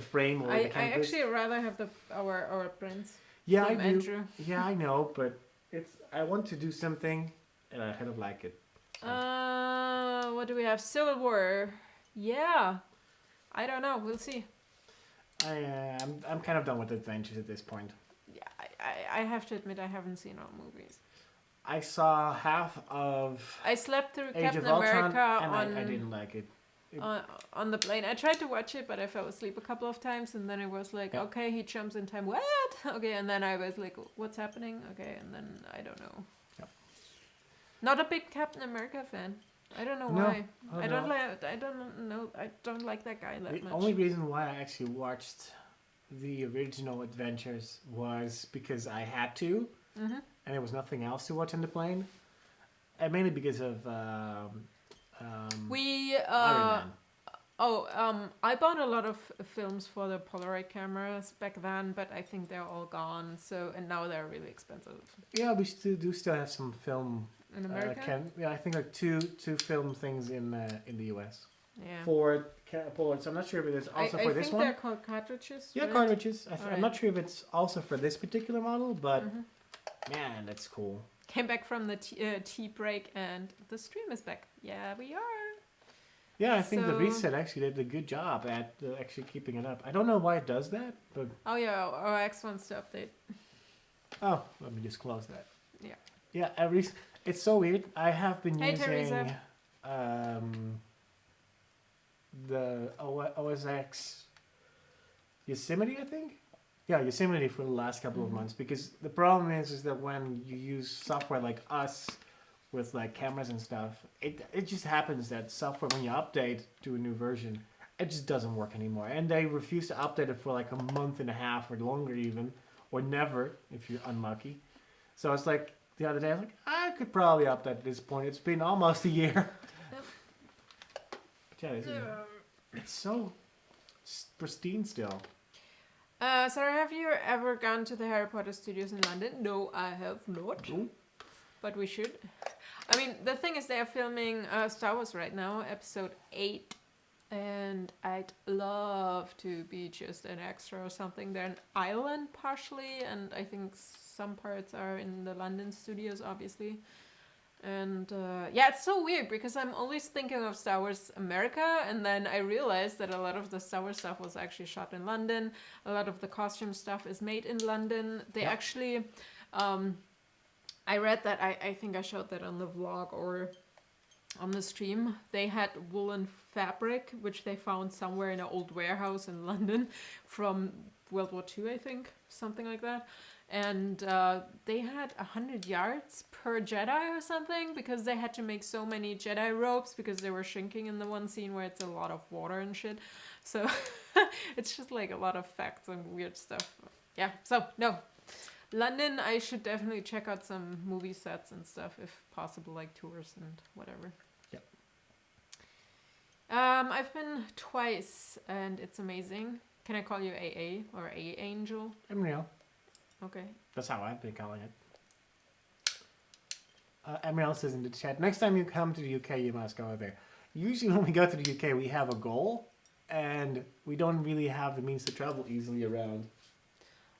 [SPEAKER 1] frame or with a canvas.
[SPEAKER 2] I actually rather have our prints.
[SPEAKER 1] Yeah,
[SPEAKER 2] from
[SPEAKER 1] I do.
[SPEAKER 2] Andrew.
[SPEAKER 1] Yeah, I know, but I want to do something, and I kind of like it.
[SPEAKER 2] What do we have? Civil War. Yeah. I don't know. We'll see.
[SPEAKER 1] I'm kind of done with adventures at this point.
[SPEAKER 2] Yeah, I have to admit I haven't seen all movies.
[SPEAKER 1] I saw half of
[SPEAKER 2] I slept through
[SPEAKER 1] Age
[SPEAKER 2] Captain
[SPEAKER 1] of Ultron,
[SPEAKER 2] America
[SPEAKER 1] and I didn't like it.
[SPEAKER 2] On the plane. I tried to watch it, but I fell asleep a couple of times, and then it was like, okay, he jumps in time. What? Okay, and then I was like, what's happening? Okay, and then I don't know. Yep. Not a big Captain America fan. I don't know why. I don't like that guy that much.
[SPEAKER 1] The only reason why I actually watched the original Adventures was because I had to, and there was nothing else to watch on the plane, and mainly because of Iron Man.
[SPEAKER 2] I bought a lot of films for the Polaroid cameras back then, but I think they're all gone. So and now they're really expensive.
[SPEAKER 1] Yeah, we still have some film
[SPEAKER 2] in America.
[SPEAKER 1] I think like two film things in the US.
[SPEAKER 2] Yeah.
[SPEAKER 1] For Polaroid, so I'm not sure if it is also for this one.
[SPEAKER 2] I think they're called cartridges.
[SPEAKER 1] Yeah,
[SPEAKER 2] right?
[SPEAKER 1] cartridges. I'm not sure if it's also for this particular model, but man, that's cool.
[SPEAKER 2] Came back from the tea break, and the stream is back. Yeah, we are.
[SPEAKER 1] Yeah, I think the reset actually did a good job at actually keeping it up. I don't know why it does that, but...
[SPEAKER 2] Oh yeah, OX wants to update.
[SPEAKER 1] Oh, let me just close that.
[SPEAKER 2] Yeah.
[SPEAKER 1] Yeah, it's so weird. I have been using the OSX Yosemite, I think? Yeah, Yosemite for the last couple of months, because the problem is that when you use software like us with like cameras and stuff, it just happens that software, when you update to a new version, it just doesn't work anymore. And they refuse to update it for like a month and a half or longer even, or never if you're unlucky. So it's like the other day I was like, I could probably update at this point. It's been almost a year. But yeah, it's so pristine still.
[SPEAKER 2] Sarah, have you ever gone to the Harry Potter studios in London? No, I have not.
[SPEAKER 1] No.
[SPEAKER 2] But we should. I mean, the thing is, they are filming Star Wars right now, episode 8. And I I'd love to be just an extra or something. They're an island partially, and I think some parts are in the London studios, obviously. And yeah, it's so weird because I'm always thinking of Star Wars America, and then I realized that a lot of the Star Wars stuff was actually shot in London. A lot of the costume stuff is made in London. They actually, I read that, I think I showed that on the vlog or on the stream. They had woolen fabric, which they found somewhere in an old warehouse in London from World War II, I think, something like that. And they had 100 yards per Jedi or something because they had to make so many Jedi robes because they were shrinking in the one scene where it's a lot of water and shit. So it's just like a lot of facts and weird stuff. Yeah, so no. London, I should definitely check out some movie sets and stuff if possible, like tours and whatever.
[SPEAKER 1] Yep.
[SPEAKER 2] I've been twice and it's amazing. Can I call you AA or A Angel?
[SPEAKER 1] Emriel.
[SPEAKER 2] Okay.
[SPEAKER 1] That's how I've been calling it. Emriel says in the chat, next time you come to the UK, you must go there. Usually when we go to the UK, we have a goal, and we don't really have the means to travel easily around.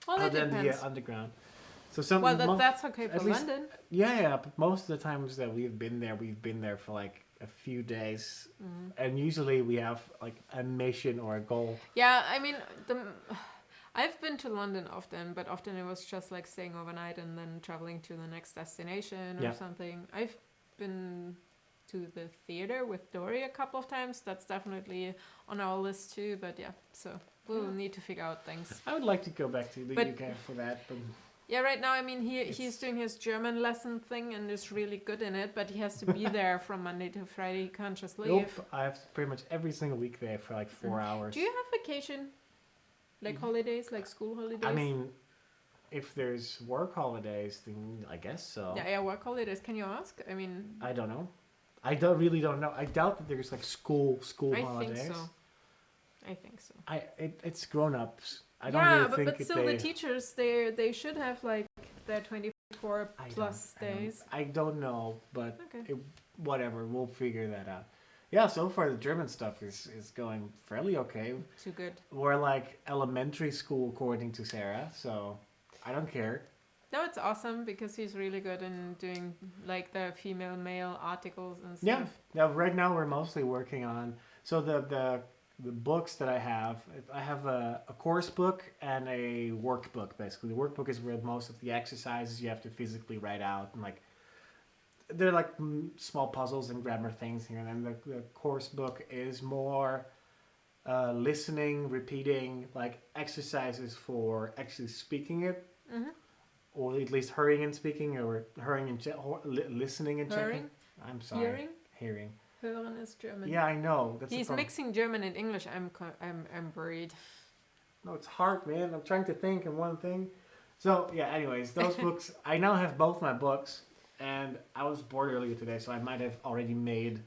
[SPEAKER 2] Well, it
[SPEAKER 1] other than
[SPEAKER 2] depends.
[SPEAKER 1] the underground. So some,
[SPEAKER 2] that's okay for London.
[SPEAKER 1] Yeah, but most of the times that we've been there for like a few days, and usually we have like a mission or a goal.
[SPEAKER 2] Yeah, I mean, I've been to London often, but often it was just like staying overnight and then traveling to the next destination or something. I've been to the theater with Dory a couple of times. That's definitely on our list too, but yeah, so we'll need to figure out things.
[SPEAKER 1] I would like to go back to the UK for that, but...
[SPEAKER 2] Yeah, right now, I mean, he's doing his German lesson thing and is really good in it, but he has to be there from Monday to Friday. He can't just leave.
[SPEAKER 1] Nope, I have pretty much every single week there for like 4 hours.
[SPEAKER 2] Do you have vacation? Like holidays, like school holidays?
[SPEAKER 1] I mean, if there's work holidays, then I guess so.
[SPEAKER 2] Yeah, work holidays. Can you ask? I mean...
[SPEAKER 1] I don't know. I really don't know. I doubt that there's like school holidays.
[SPEAKER 2] I think so.
[SPEAKER 1] It's grown-ups. I don't really think
[SPEAKER 2] but still, the teachers, they should have like their 24 plus days.
[SPEAKER 1] I don't know, but whatever. We'll figure that out. Yeah, so far the German stuff is going fairly okay.
[SPEAKER 2] Too good.
[SPEAKER 1] We're like elementary school according to Sara, so I don't care.
[SPEAKER 2] No, it's awesome because he's really good in doing like the female-male articles and stuff.
[SPEAKER 1] Yeah. Right now we're mostly working on the books that I have a course book and a workbook, basically. The workbook is where most of the exercises you have to physically write out, and like they're like small puzzles and grammar things here. And then the course book is more listening, repeating, like exercises for actually speaking it, or at least hurrying and speaking, or hurrying and listening and checking. I'm sorry, hearing.
[SPEAKER 2] Hören is German.
[SPEAKER 1] Yeah, I know.
[SPEAKER 2] He's mixing German and English. I'm worried.
[SPEAKER 1] No, it's hard, man. I'm trying to think in one thing. So yeah. Anyways, those books. I now have both my books, and I was bored earlier today, so I might have already made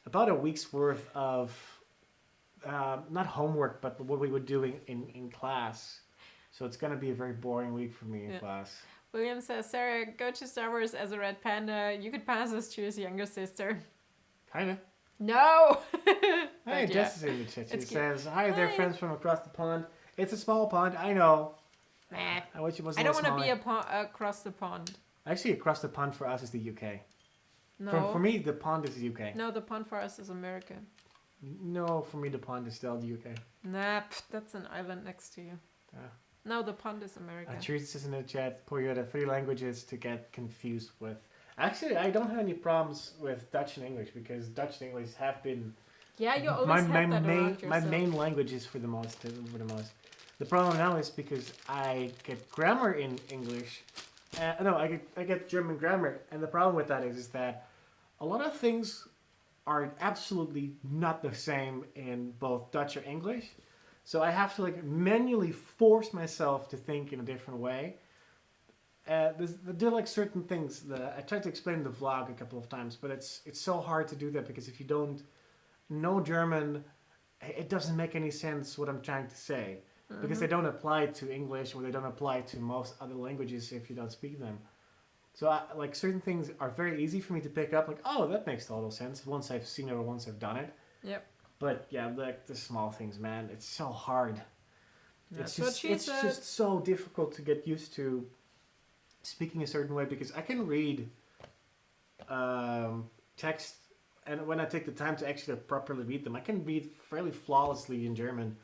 [SPEAKER 1] about a week's worth of not homework, but what we were doing in class. So it's gonna be a very boring week for me in class.
[SPEAKER 2] William says, Sarah, go to Star Wars as a red panda. You could pass as Drew's younger sister.
[SPEAKER 1] Kinda.
[SPEAKER 2] No!
[SPEAKER 1] Hey, Jess is in the chat. She says, hi there, friends from across the pond. It's a small pond, I know.
[SPEAKER 2] Nah.
[SPEAKER 1] I wish it was
[SPEAKER 2] I don't want to be across the pond.
[SPEAKER 1] Actually, across the pond for us is the UK.
[SPEAKER 2] No.
[SPEAKER 1] For me, the pond is the UK.
[SPEAKER 2] No, the pond for us is America.
[SPEAKER 1] No, for me, the pond is still the UK.
[SPEAKER 2] Nah, that's an island next to you. No, the pond is America.
[SPEAKER 1] Teresa says in the chat, Toyota, 3 languages to get confused with. Actually, I don't have any problems with Dutch and English because Dutch and English have been. Yeah, you always have that around yourself. My main languages for the most. The problem now is because I get grammar in English. I get German grammar, and the problem with that is that a lot of things are absolutely not the same in both Dutch or English. So I have to like manually force myself to think in a different way. There are like certain things that I tried to explain in the vlog a couple of times, but it's so hard to do that because if you don't know German, it doesn't make any sense what I'm trying to say because they don't apply to English or they don't apply to most other languages if you don't speak them. So like certain things are very easy for me to pick up, like, oh, that makes total sense once I've seen it or once I've done it.
[SPEAKER 2] Yep.
[SPEAKER 1] But yeah, like the small things, man, it's so hard.
[SPEAKER 2] That's what she said.
[SPEAKER 1] It's just so difficult to get used to speaking a certain way because I can read text, and when I take the time to actually properly read them, I can read fairly flawlessly in German.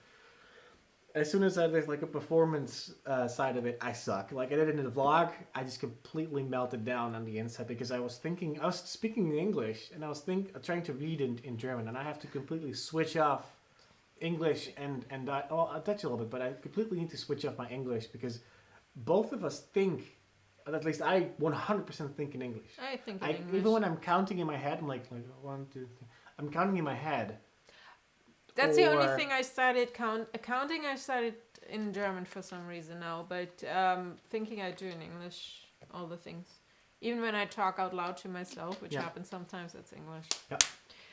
[SPEAKER 1] As soon as there's like a performance side of it, I suck. Like I did it in the vlog, I just completely melted down on the inside because I was speaking in English, and I was trying to read in German, and I have to completely switch off English and I'll touch a little bit, but I completely need to switch off my English because both of us think, at least I 100% think in English.
[SPEAKER 2] I think in English.
[SPEAKER 1] Even when I'm counting in my head, I'm like 1, 2, 3. I'm counting in my head.
[SPEAKER 2] That's the only thing I started counting. I started in German for some reason now, but thinking I do in English all the things. Even when I talk out loud to myself, which happens sometimes, it's English.
[SPEAKER 1] Yeah.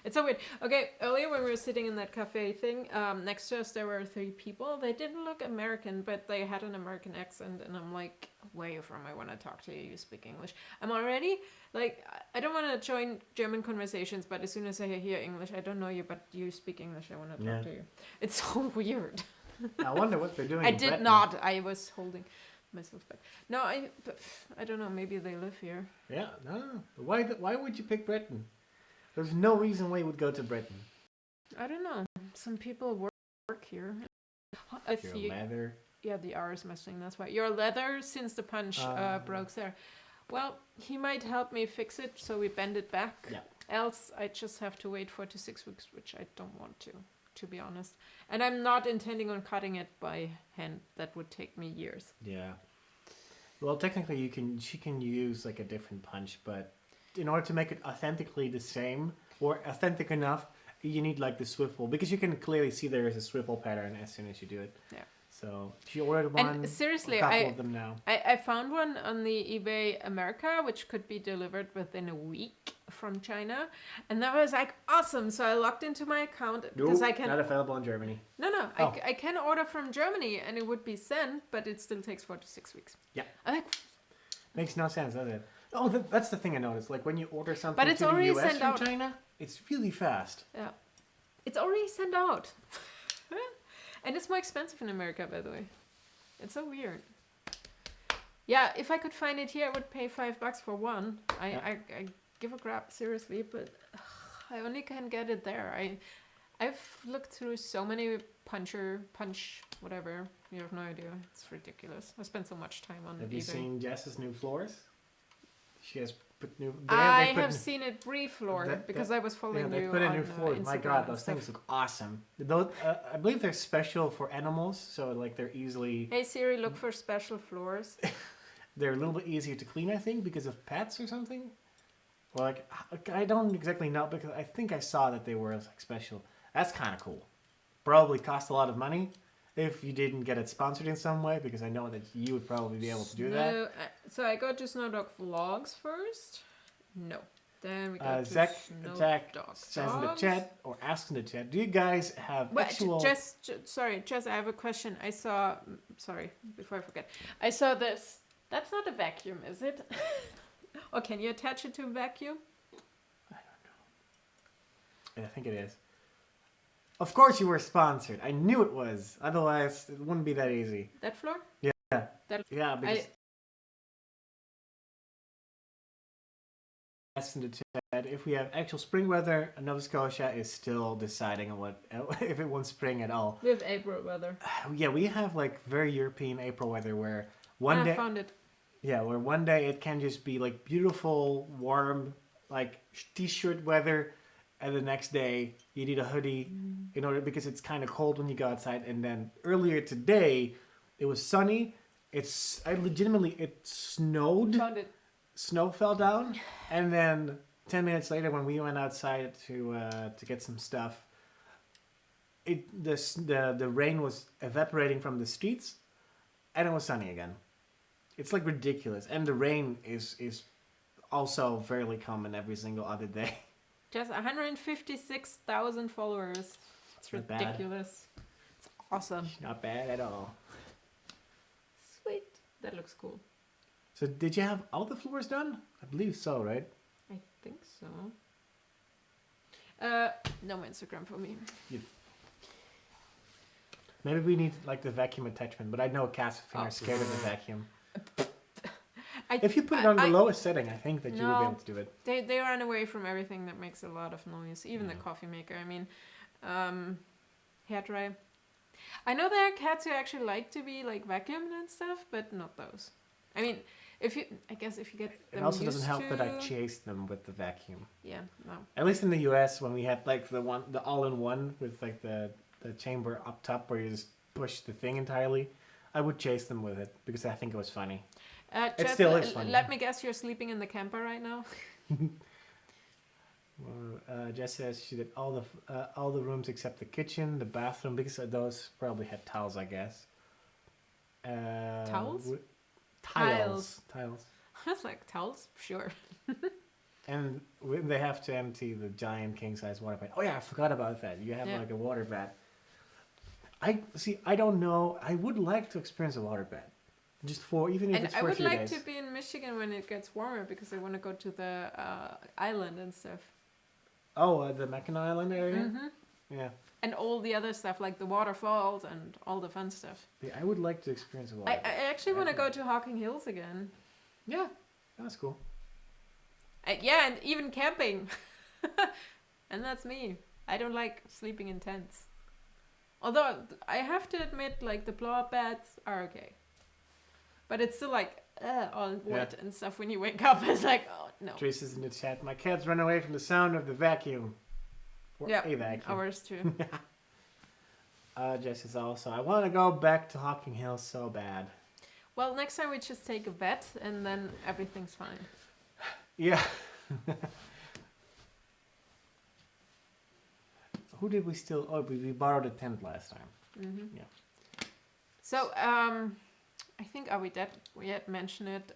[SPEAKER 2] It's so weird. Okay, earlier when we were sitting in that cafe thing, next to us there were 3 people. They didn't look American, but they had an American accent, and I'm like, where are you from? I want to talk to you. You speak English. I'm already, like, I don't want to join German conversations, but as soon as I hear English, I don't know you, but you speak English, I want to talk to you. It's so weird.
[SPEAKER 1] I wonder what they're doing.
[SPEAKER 2] I did not. I was holding myself back. No, I don't know. Maybe they live here.
[SPEAKER 1] Yeah, no. Why would you pick Bretten? There's no reason why you would go to Bretten.
[SPEAKER 2] I don't know. Some people work here.
[SPEAKER 1] Your leather.
[SPEAKER 2] Yeah, the R is missing. That's why. Your leather, since the punch broke there. Well, he might help me fix it, so we bend it back.
[SPEAKER 1] Yeah.
[SPEAKER 2] Else, I just have to wait 4 to 6 weeks, which I don't want to be honest. And I'm not intending on cutting it by hand. That would take me years.
[SPEAKER 1] Yeah. Well, technically, she can use like a different punch, but in order to make it authentically the same or authentic enough, you need like the swivel, because you can clearly see there is a swivel pattern as soon as you do it.
[SPEAKER 2] Yeah.
[SPEAKER 1] So she ordered one.
[SPEAKER 2] And seriously,
[SPEAKER 1] a couple of them now.
[SPEAKER 2] I found one on the eBay America, which could be delivered within a week from China, and that was like awesome. So I logged into my account because I can.
[SPEAKER 1] Not available in Germany.
[SPEAKER 2] No, I can order from Germany and it would be sent, but it still takes 4 to 6 weeks.
[SPEAKER 1] Yeah.
[SPEAKER 2] I'm like,
[SPEAKER 1] makes no sense, does it? Oh, that's the thing I noticed. Like when you order something
[SPEAKER 2] but it's
[SPEAKER 1] to the
[SPEAKER 2] already
[SPEAKER 1] US
[SPEAKER 2] sent
[SPEAKER 1] from
[SPEAKER 2] out.
[SPEAKER 1] China, it's really fast.
[SPEAKER 2] Yeah, it's already sent out. And it's more expensive in America, by the way. It's so weird. Yeah, if I could find it here, I would pay $5 for one. I give a crap, seriously, but I only can get it there. I've looked through so many punch, whatever. You have no idea. It's ridiculous. I spent so much time on
[SPEAKER 1] Have
[SPEAKER 2] eBay.
[SPEAKER 1] you seen Jess's new floors? She has put new.
[SPEAKER 2] I have seen it refloored because I was following
[SPEAKER 1] they
[SPEAKER 2] you
[SPEAKER 1] put a
[SPEAKER 2] on
[SPEAKER 1] new floor.
[SPEAKER 2] Instagram.
[SPEAKER 1] My God, those things look awesome. Those, I believe they're special for animals, so like they're easily.
[SPEAKER 2] Hey Siri, look for special floors.
[SPEAKER 1] They're a little bit easier to clean, I think, because of pets or something. Or like I don't exactly know, because I think I saw that they were like special. That's kind of cool. Probably cost a lot of money if you didn't get it sponsored in some way, because I know that you would probably be able to do that.
[SPEAKER 2] So I go to Snow Dog Vlogs first. No. Then we go to
[SPEAKER 1] Zach
[SPEAKER 2] Snow Dog
[SPEAKER 1] says in the
[SPEAKER 2] Dogs.
[SPEAKER 1] chat, or ask in the chat, do you guys have actual...
[SPEAKER 2] Jess, I have a question. I saw... Sorry, before I forget. I saw this. That's not a vacuum, is it? Or can you attach it to a vacuum?
[SPEAKER 1] I don't know. I think it is. Of course you were sponsored. I knew it was. Otherwise, it wouldn't be that easy.
[SPEAKER 2] That floor?
[SPEAKER 1] Yeah.
[SPEAKER 2] Yeah,
[SPEAKER 1] because... in the chat, if we have actual spring weather, Nova Scotia is still deciding on what if it wants spring at all.
[SPEAKER 2] We have April weather.
[SPEAKER 1] Yeah, we have like very European April weather where
[SPEAKER 2] I found it.
[SPEAKER 1] Yeah, where one day it can just be like beautiful, warm, like t-shirt weather, and the next day you need a hoodie in order, because it's kind of cold when you go outside. And then earlier today, it was sunny. It snowed.
[SPEAKER 2] Found it.
[SPEAKER 1] Snow fell down, and then 10 minutes later, when we went outside to get some stuff, the rain was evaporating from the streets, and it was sunny again. It's like ridiculous, and the rain is also fairly common every single other day.
[SPEAKER 2] Just 156,000 followers. It's
[SPEAKER 1] Not bad.
[SPEAKER 2] ridiculous. It's awesome.
[SPEAKER 1] Not bad at all.
[SPEAKER 2] Sweet. That looks cool.
[SPEAKER 1] So did you have all the floors done? I believe so, right?
[SPEAKER 2] I think so. No Instagram for me.
[SPEAKER 1] Maybe we need like the vacuum attachment, but I know cats are scared of the vacuum. If you put it on the lowest setting, I think that you would be able to do it.
[SPEAKER 2] They run away from everything that makes a lot of noise, even the coffee maker. I mean, hairdryer. I know there are cats who actually like to be like vacuumed and stuff, but not those. I mean, I guess if you get them
[SPEAKER 1] it also
[SPEAKER 2] used
[SPEAKER 1] doesn't help
[SPEAKER 2] to...
[SPEAKER 1] that I chased them with the vacuum.
[SPEAKER 2] Yeah, no.
[SPEAKER 1] At least in the US, when we had like the all-in-one with like the chamber up top where you just push the thing entirely, I would chase them with it because I think it was funny. It still is funny.
[SPEAKER 2] Let me guess, you're sleeping in the camper right now.
[SPEAKER 1] Jess says she did all the rooms except the kitchen, the bathroom, because those probably had towels, I guess.
[SPEAKER 2] Towels?
[SPEAKER 1] Tiles.
[SPEAKER 2] I was like, towels? Sure.
[SPEAKER 1] And they have to empty the giant king-size water vat. Oh yeah, I forgot about that. You have like a water vat. I don't know. I would like to experience a water vat. Just for, even if it's for a few days.
[SPEAKER 2] I would like to be in Michigan when it gets warmer because I want to go to the island and stuff.
[SPEAKER 1] Oh, the Mackinac Island area?
[SPEAKER 2] Mm-hmm.
[SPEAKER 1] Yeah.
[SPEAKER 2] And all the other stuff, like the waterfalls and all the fun stuff.
[SPEAKER 1] Yeah, I would like to experience a water vat.
[SPEAKER 2] I actually want to go to Hocking Hills again.
[SPEAKER 1] Yeah, that's cool.
[SPEAKER 2] Yeah, and even camping. And that's me. I don't like sleeping in tents. Although, I have to admit, like, the blow-up beds are okay. But it's still like, all wet and stuff when you wake up. It's like, oh, no.
[SPEAKER 1] Trace is in the chat. My cats run away from the sound of the vacuum. Or a vacuum.
[SPEAKER 2] Ours too.
[SPEAKER 1] Jess is also, I want to go back to Hocking Hills so bad.
[SPEAKER 2] Well, next time we just take a vet and then everything's fine.
[SPEAKER 1] Yeah. Who did we steal? Oh, we borrowed a tent last time.
[SPEAKER 2] Mm-hmm.
[SPEAKER 1] Yeah.
[SPEAKER 2] So, I think we had mentioned it.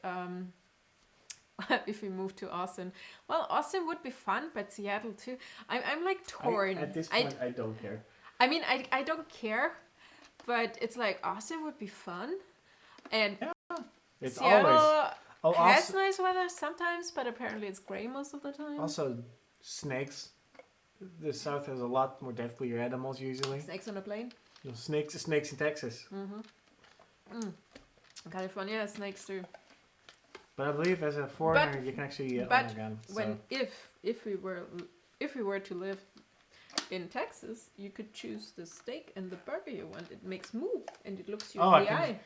[SPEAKER 2] If we move to Austin, well, Austin would be fun, but Seattle too. I'm like torn.
[SPEAKER 1] At this point, I don't care.
[SPEAKER 2] I mean, I don't care, but it's like Austin would be fun, and
[SPEAKER 1] it's
[SPEAKER 2] Seattle
[SPEAKER 1] always
[SPEAKER 2] has nice weather sometimes, but apparently it's gray most of the time.
[SPEAKER 1] Also, snakes. The South has a lot more deadlier animals usually.
[SPEAKER 2] Snakes on a plane.
[SPEAKER 1] Snakes in Texas.
[SPEAKER 2] Mm-hmm. California has snakes too.
[SPEAKER 1] But I believe as a foreigner you can actually own a gun.
[SPEAKER 2] So. If we were to live in Texas, you could choose the steak and the burger you want. It makes move and it looks you in the eye.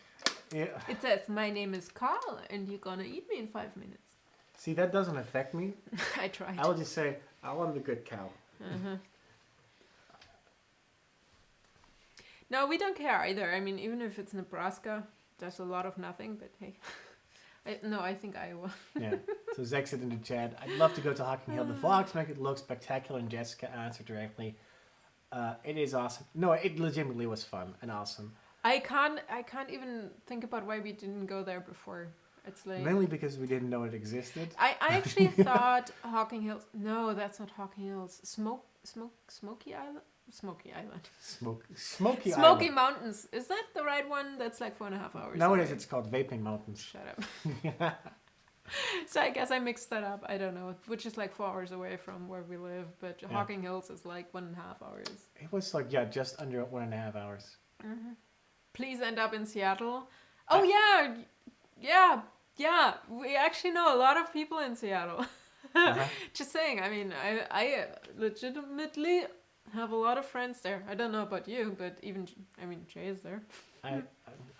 [SPEAKER 1] Yeah.
[SPEAKER 2] It says, "My name is Carl, and you're gonna eat me in 5 minutes."
[SPEAKER 1] See, that doesn't affect me.
[SPEAKER 2] I tried.
[SPEAKER 1] I will just say, I want the good cow.
[SPEAKER 2] Uh-huh. No, we don't care either. I mean, even if it's Nebraska, there's a lot of nothing, but hey. I think Iowa.
[SPEAKER 1] Yeah. So Zach said in the chat, I'd love to go to Hocking Hill. The vlogs make it look spectacular, and Jessica answered directly. It is awesome. No, it legitimately was fun and awesome.
[SPEAKER 2] I can't even think about why we didn't go there before. It's like
[SPEAKER 1] mainly because we didn't know it existed.
[SPEAKER 2] I actually thought Hocking Hills. No, that's not Hocking Hills. Smoky Island. Smoky Mountains. Is that the right one? That's like 4.5 hours.
[SPEAKER 1] Nowadays it's called Vaping Mountains.
[SPEAKER 2] Shut up. So I guess I mixed that up. I don't know. Which is like 4 hours away from where we live, but Hocking Hills is like 1.5 hours.
[SPEAKER 1] It was like just under 1.5 hours.
[SPEAKER 2] Mm-hmm. Please end up in Seattle. Oh yeah. We actually know a lot of people in Seattle. Just saying. I mean, I legitimately have a lot of friends there. I don't know about you, but Jay is there.
[SPEAKER 1] I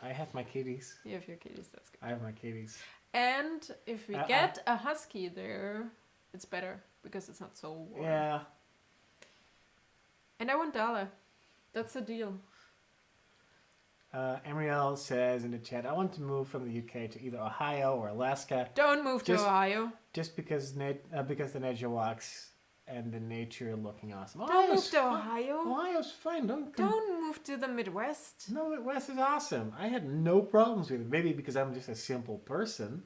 [SPEAKER 1] have my kitties.
[SPEAKER 2] You have your kitties, that's good.
[SPEAKER 1] I have my kitties.
[SPEAKER 2] And if we get a husky there, it's better because it's not so warm.
[SPEAKER 1] Yeah.
[SPEAKER 2] And I want Dala. That's the deal.
[SPEAKER 1] Emriel says in the chat, I want to move from the UK to either Ohio or Alaska.
[SPEAKER 2] Don't move to Ohio.
[SPEAKER 1] Just because the nature walks and the nature looking awesome.
[SPEAKER 2] Don't move to Ohio.
[SPEAKER 1] Ohio's fine.
[SPEAKER 2] Don't move to the Midwest.
[SPEAKER 1] No, Midwest is awesome. I had no problems with it. Maybe because I'm just a simple person.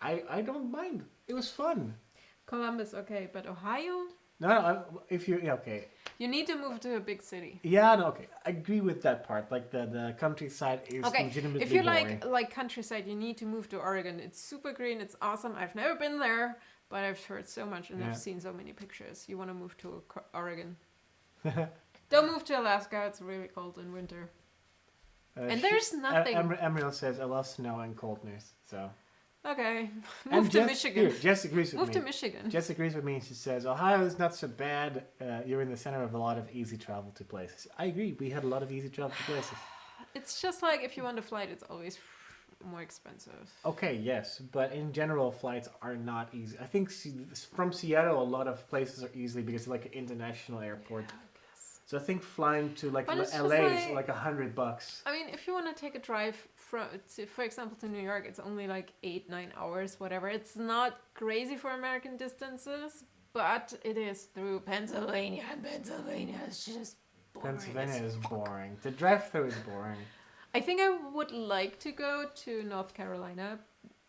[SPEAKER 1] I don't mind. It was fun.
[SPEAKER 2] Columbus, okay, but Ohio?
[SPEAKER 1] No, okay.
[SPEAKER 2] You need to move to a big city.
[SPEAKER 1] Yeah, no, okay. I agree with that part. Like the countryside is legitimately
[SPEAKER 2] if you
[SPEAKER 1] boring.
[SPEAKER 2] like countryside, you need to move to Oregon. It's super green. It's awesome. I've never been there, but I've heard so much and
[SPEAKER 1] Yeah.
[SPEAKER 2] I've seen so many pictures. You want to move to Oregon. Don't move to Alaska. It's really cold in winter. And there's nothing.
[SPEAKER 1] Emerald says, I love snow and coldness. So.
[SPEAKER 2] Okay.
[SPEAKER 1] And
[SPEAKER 2] Move to Michigan.
[SPEAKER 1] Here, Jess agrees with
[SPEAKER 2] Move
[SPEAKER 1] me.
[SPEAKER 2] to Michigan.
[SPEAKER 1] Jess agrees with me. She says, Ohio is not so bad. You're in the center of a lot of easy travel to places. I agree. We had a lot of easy travel to places.
[SPEAKER 2] It's just like if you want a flight, it's always more expensive.
[SPEAKER 1] Okay, yes. But in general, flights are not easy. I think from Seattle, a lot of places are easy because it's like an international airport.
[SPEAKER 2] Yeah, I guess.
[SPEAKER 1] So I think flying to like
[SPEAKER 2] But it's
[SPEAKER 1] LA
[SPEAKER 2] just
[SPEAKER 1] is like $100.
[SPEAKER 2] I mean, if you want to take a drive from, for example, to New York, it's only like 8-9 hours, whatever. It's not crazy for American distances, but it is through Pennsylvania, and Pennsylvania is just boring.
[SPEAKER 1] Pennsylvania is boring. The drive-through is boring.
[SPEAKER 2] I think I would like to go to North Carolina.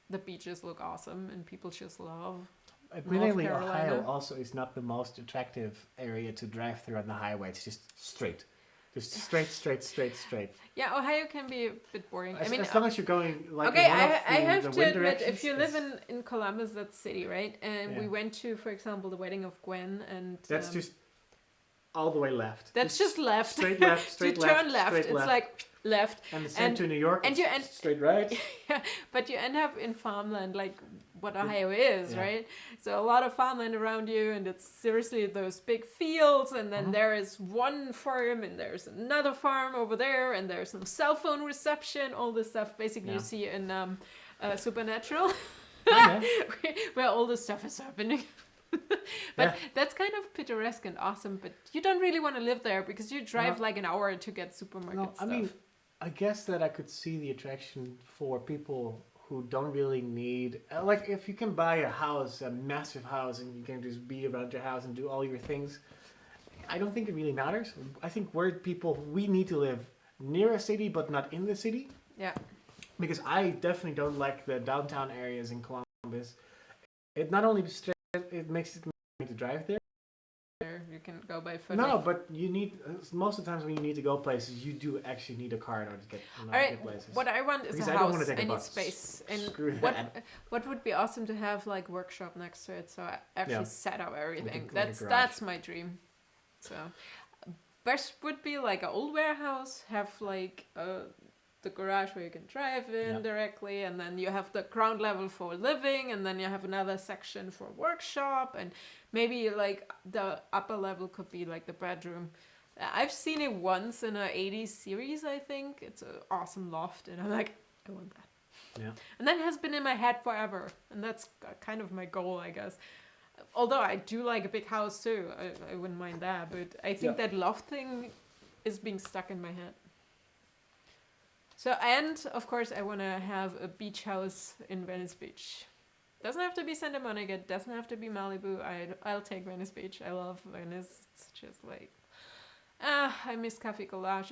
[SPEAKER 2] The beaches look awesome, and people just love.
[SPEAKER 1] Admittedly,
[SPEAKER 2] North
[SPEAKER 1] Ohio
[SPEAKER 2] Carolina.
[SPEAKER 1] also is not the most attractive area to drive through on the highway. It's just straight. Just straight.
[SPEAKER 2] Yeah, Ohio can be a bit boring.
[SPEAKER 1] As,
[SPEAKER 2] I mean,
[SPEAKER 1] as long as you're going like
[SPEAKER 2] okay,
[SPEAKER 1] in one of
[SPEAKER 2] I
[SPEAKER 1] the
[SPEAKER 2] have
[SPEAKER 1] wind
[SPEAKER 2] to admit,
[SPEAKER 1] directions,
[SPEAKER 2] if you live
[SPEAKER 1] it's-
[SPEAKER 2] in Columbus, that's city, right? And we
[SPEAKER 1] Yeah.
[SPEAKER 2] went to, for example, the wedding of Gwen, and
[SPEAKER 1] that's just all the way left.
[SPEAKER 2] that's just left.
[SPEAKER 1] straight left, straight
[SPEAKER 2] you
[SPEAKER 1] left,
[SPEAKER 2] turn left.
[SPEAKER 1] straight
[SPEAKER 2] It's
[SPEAKER 1] left.
[SPEAKER 2] like left,
[SPEAKER 1] And the same
[SPEAKER 2] and-
[SPEAKER 1] to New York.
[SPEAKER 2] and
[SPEAKER 1] it's
[SPEAKER 2] you end-
[SPEAKER 1] straight right.
[SPEAKER 2] but you end up in farmland, like what Ohio is,
[SPEAKER 1] Yeah.
[SPEAKER 2] right? So a lot of farmland around you, and it's seriously those big fields, and then there is one farm, and there's another farm over there, and there's no cell phone reception, all this stuff basically you
[SPEAKER 1] Yeah.
[SPEAKER 2] see in Supernatural,
[SPEAKER 1] Okay.
[SPEAKER 2] where all this stuff is happening. But that's kind of picturesque and awesome, but you don't really want to live there because you drive like an hour to get supermarket
[SPEAKER 1] No,
[SPEAKER 2] stuff.
[SPEAKER 1] I mean, I guess that I could see the attraction for people who don't really need, like if you can buy a house, a massive house, and you can just be around your house and do all your things, I don't think it really matters. I think we need to live near a city but not in the city,
[SPEAKER 2] Yeah.
[SPEAKER 1] because I definitely don't like the downtown areas in Columbus. It not only it makes it to drive there.
[SPEAKER 2] You can go by foot.
[SPEAKER 1] No, but you need most of the times when you need to go places, you do actually need a car in order to get,
[SPEAKER 2] All right,
[SPEAKER 1] get places.
[SPEAKER 2] what I want is
[SPEAKER 1] Because
[SPEAKER 2] a
[SPEAKER 1] I don't
[SPEAKER 2] house.
[SPEAKER 1] wanna take a
[SPEAKER 2] I need
[SPEAKER 1] bus.
[SPEAKER 2] space. And
[SPEAKER 1] Screw
[SPEAKER 2] what
[SPEAKER 1] that.
[SPEAKER 2] what would be awesome to have like workshop next to it, so I actually
[SPEAKER 1] Yeah.
[SPEAKER 2] set up everything.
[SPEAKER 1] like a garage.
[SPEAKER 2] That's my dream. So best would be like an old warehouse, have like the garage where you can drive in
[SPEAKER 1] Yeah.
[SPEAKER 2] directly, and then you have the ground level for living, and then you have another section for workshop, and maybe like the upper level could be like the bedroom. I've seen it once in a 80s series, I think. It's an awesome loft, and I'm like, I want that.
[SPEAKER 1] Yeah.
[SPEAKER 2] And that has been in my head forever, and that's kind of my goal, I guess. Although I do like a big house too, I wouldn't mind that, but I think that loft thing is being stuck in my head. So, and of course, I want to have a beach house in Venice Beach. Doesn't have to be Santa Monica, doesn't have to be Malibu. I'll take Venice Beach. I love Venice. It's just like, I miss Café Collage.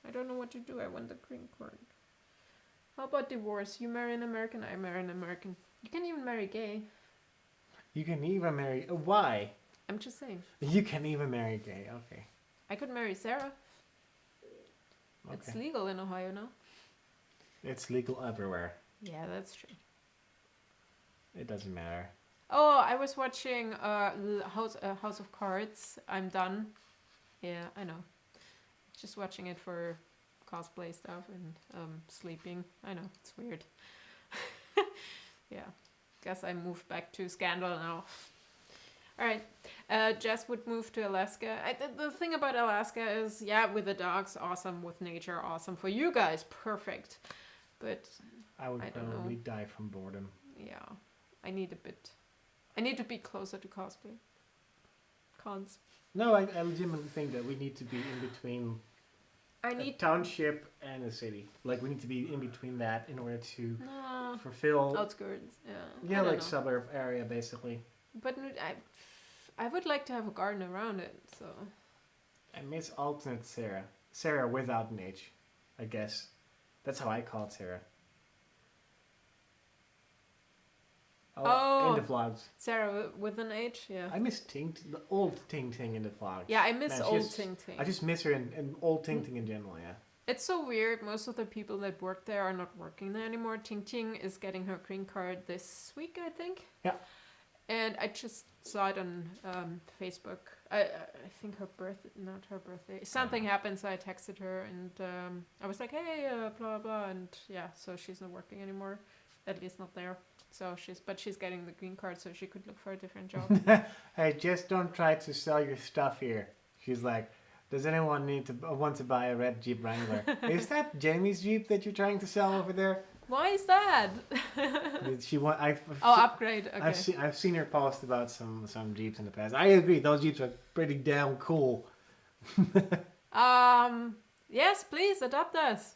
[SPEAKER 2] I don't know what to do. I want the green card. How about divorce? You marry an American, I marry an American. You can even marry gay.
[SPEAKER 1] You can even marry. Why?
[SPEAKER 2] I'm just saying.
[SPEAKER 1] You can even marry gay. Okay.
[SPEAKER 2] I could marry Sara. It's
[SPEAKER 1] Okay.
[SPEAKER 2] legal in Ohio now.
[SPEAKER 1] It's legal everywhere.
[SPEAKER 2] Yeah, that's true.
[SPEAKER 1] It doesn't matter.
[SPEAKER 2] Oh, I was watching House of Cards. I'm done. Yeah, I know. Just watching it for cosplay stuff and sleeping. I know, it's weird. Yeah, guess I moved back to Scandal now. All right, Jess would move to Alaska. The thing about Alaska is, yeah, with the dogs, awesome. With nature, awesome. For you guys, perfect. But
[SPEAKER 1] I would
[SPEAKER 2] I don't
[SPEAKER 1] probably
[SPEAKER 2] know.
[SPEAKER 1] die from boredom.
[SPEAKER 2] yeah, I need to be closer to cosplay. Cons.
[SPEAKER 1] No, I legitimately think that we need to be in between
[SPEAKER 2] I
[SPEAKER 1] a
[SPEAKER 2] need
[SPEAKER 1] township and a city. Like we need to be in between that in order to
[SPEAKER 2] no
[SPEAKER 1] fulfill.
[SPEAKER 2] outskirts. Yeah.
[SPEAKER 1] Yeah,
[SPEAKER 2] I don't
[SPEAKER 1] like
[SPEAKER 2] know.
[SPEAKER 1] suburb area basically.
[SPEAKER 2] But I would like to have a garden around it. So
[SPEAKER 1] I miss alternate Sarah. Sarah without an H, I guess. That's how I called Sarah.
[SPEAKER 2] Oh.
[SPEAKER 1] In the vlogs.
[SPEAKER 2] Sarah with an H. Yeah.
[SPEAKER 1] I miss Ting, the old Ting Ting in the vlogs.
[SPEAKER 2] Yeah, I miss
[SPEAKER 1] Man,
[SPEAKER 2] old
[SPEAKER 1] she's-
[SPEAKER 2] Ting Ting.
[SPEAKER 1] I just miss her and old Ting Ting in general, yeah.
[SPEAKER 2] It's so weird. Most of the people that work there are not working there anymore. Ting Ting is getting her green card this week, I think.
[SPEAKER 1] Yeah.
[SPEAKER 2] And I just saw it on Facebook. I think not her birthday. Something happened, so I texted her and I was like, hey, blah, blah. And yeah, so she's not working anymore. At least not there. So she's getting the green card, so she could look for a different job.
[SPEAKER 1] Hey, just don't try to sell your stuff here. She's like, does anyone want to buy a red Jeep Wrangler? Is that Jamie's Jeep that you're trying to sell over there?
[SPEAKER 2] Why is that? Upgrade. Okay.
[SPEAKER 1] I've seen her post about some Jeeps in the past. I agree, those Jeeps are pretty damn cool.
[SPEAKER 2] Yes, please adopt us.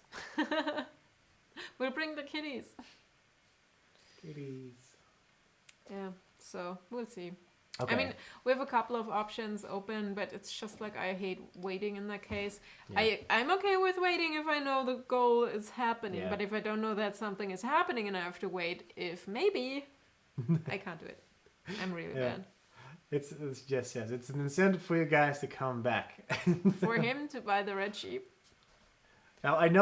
[SPEAKER 2] We'll bring the kitties.
[SPEAKER 1] Kitties.
[SPEAKER 2] Yeah, so we'll see.
[SPEAKER 1] Okay.
[SPEAKER 2] I mean, we have a couple of options open, but it's just like I hate waiting in that case. Yeah. I'm okay with waiting if I know the goal is happening, but if I don't know that something is happening and I have to wait, if maybe, I can't do it. I'm really bad.
[SPEAKER 1] It's just says it's an incentive for you guys to come back.
[SPEAKER 2] For him to buy the red Jeep.
[SPEAKER 1] Now I'm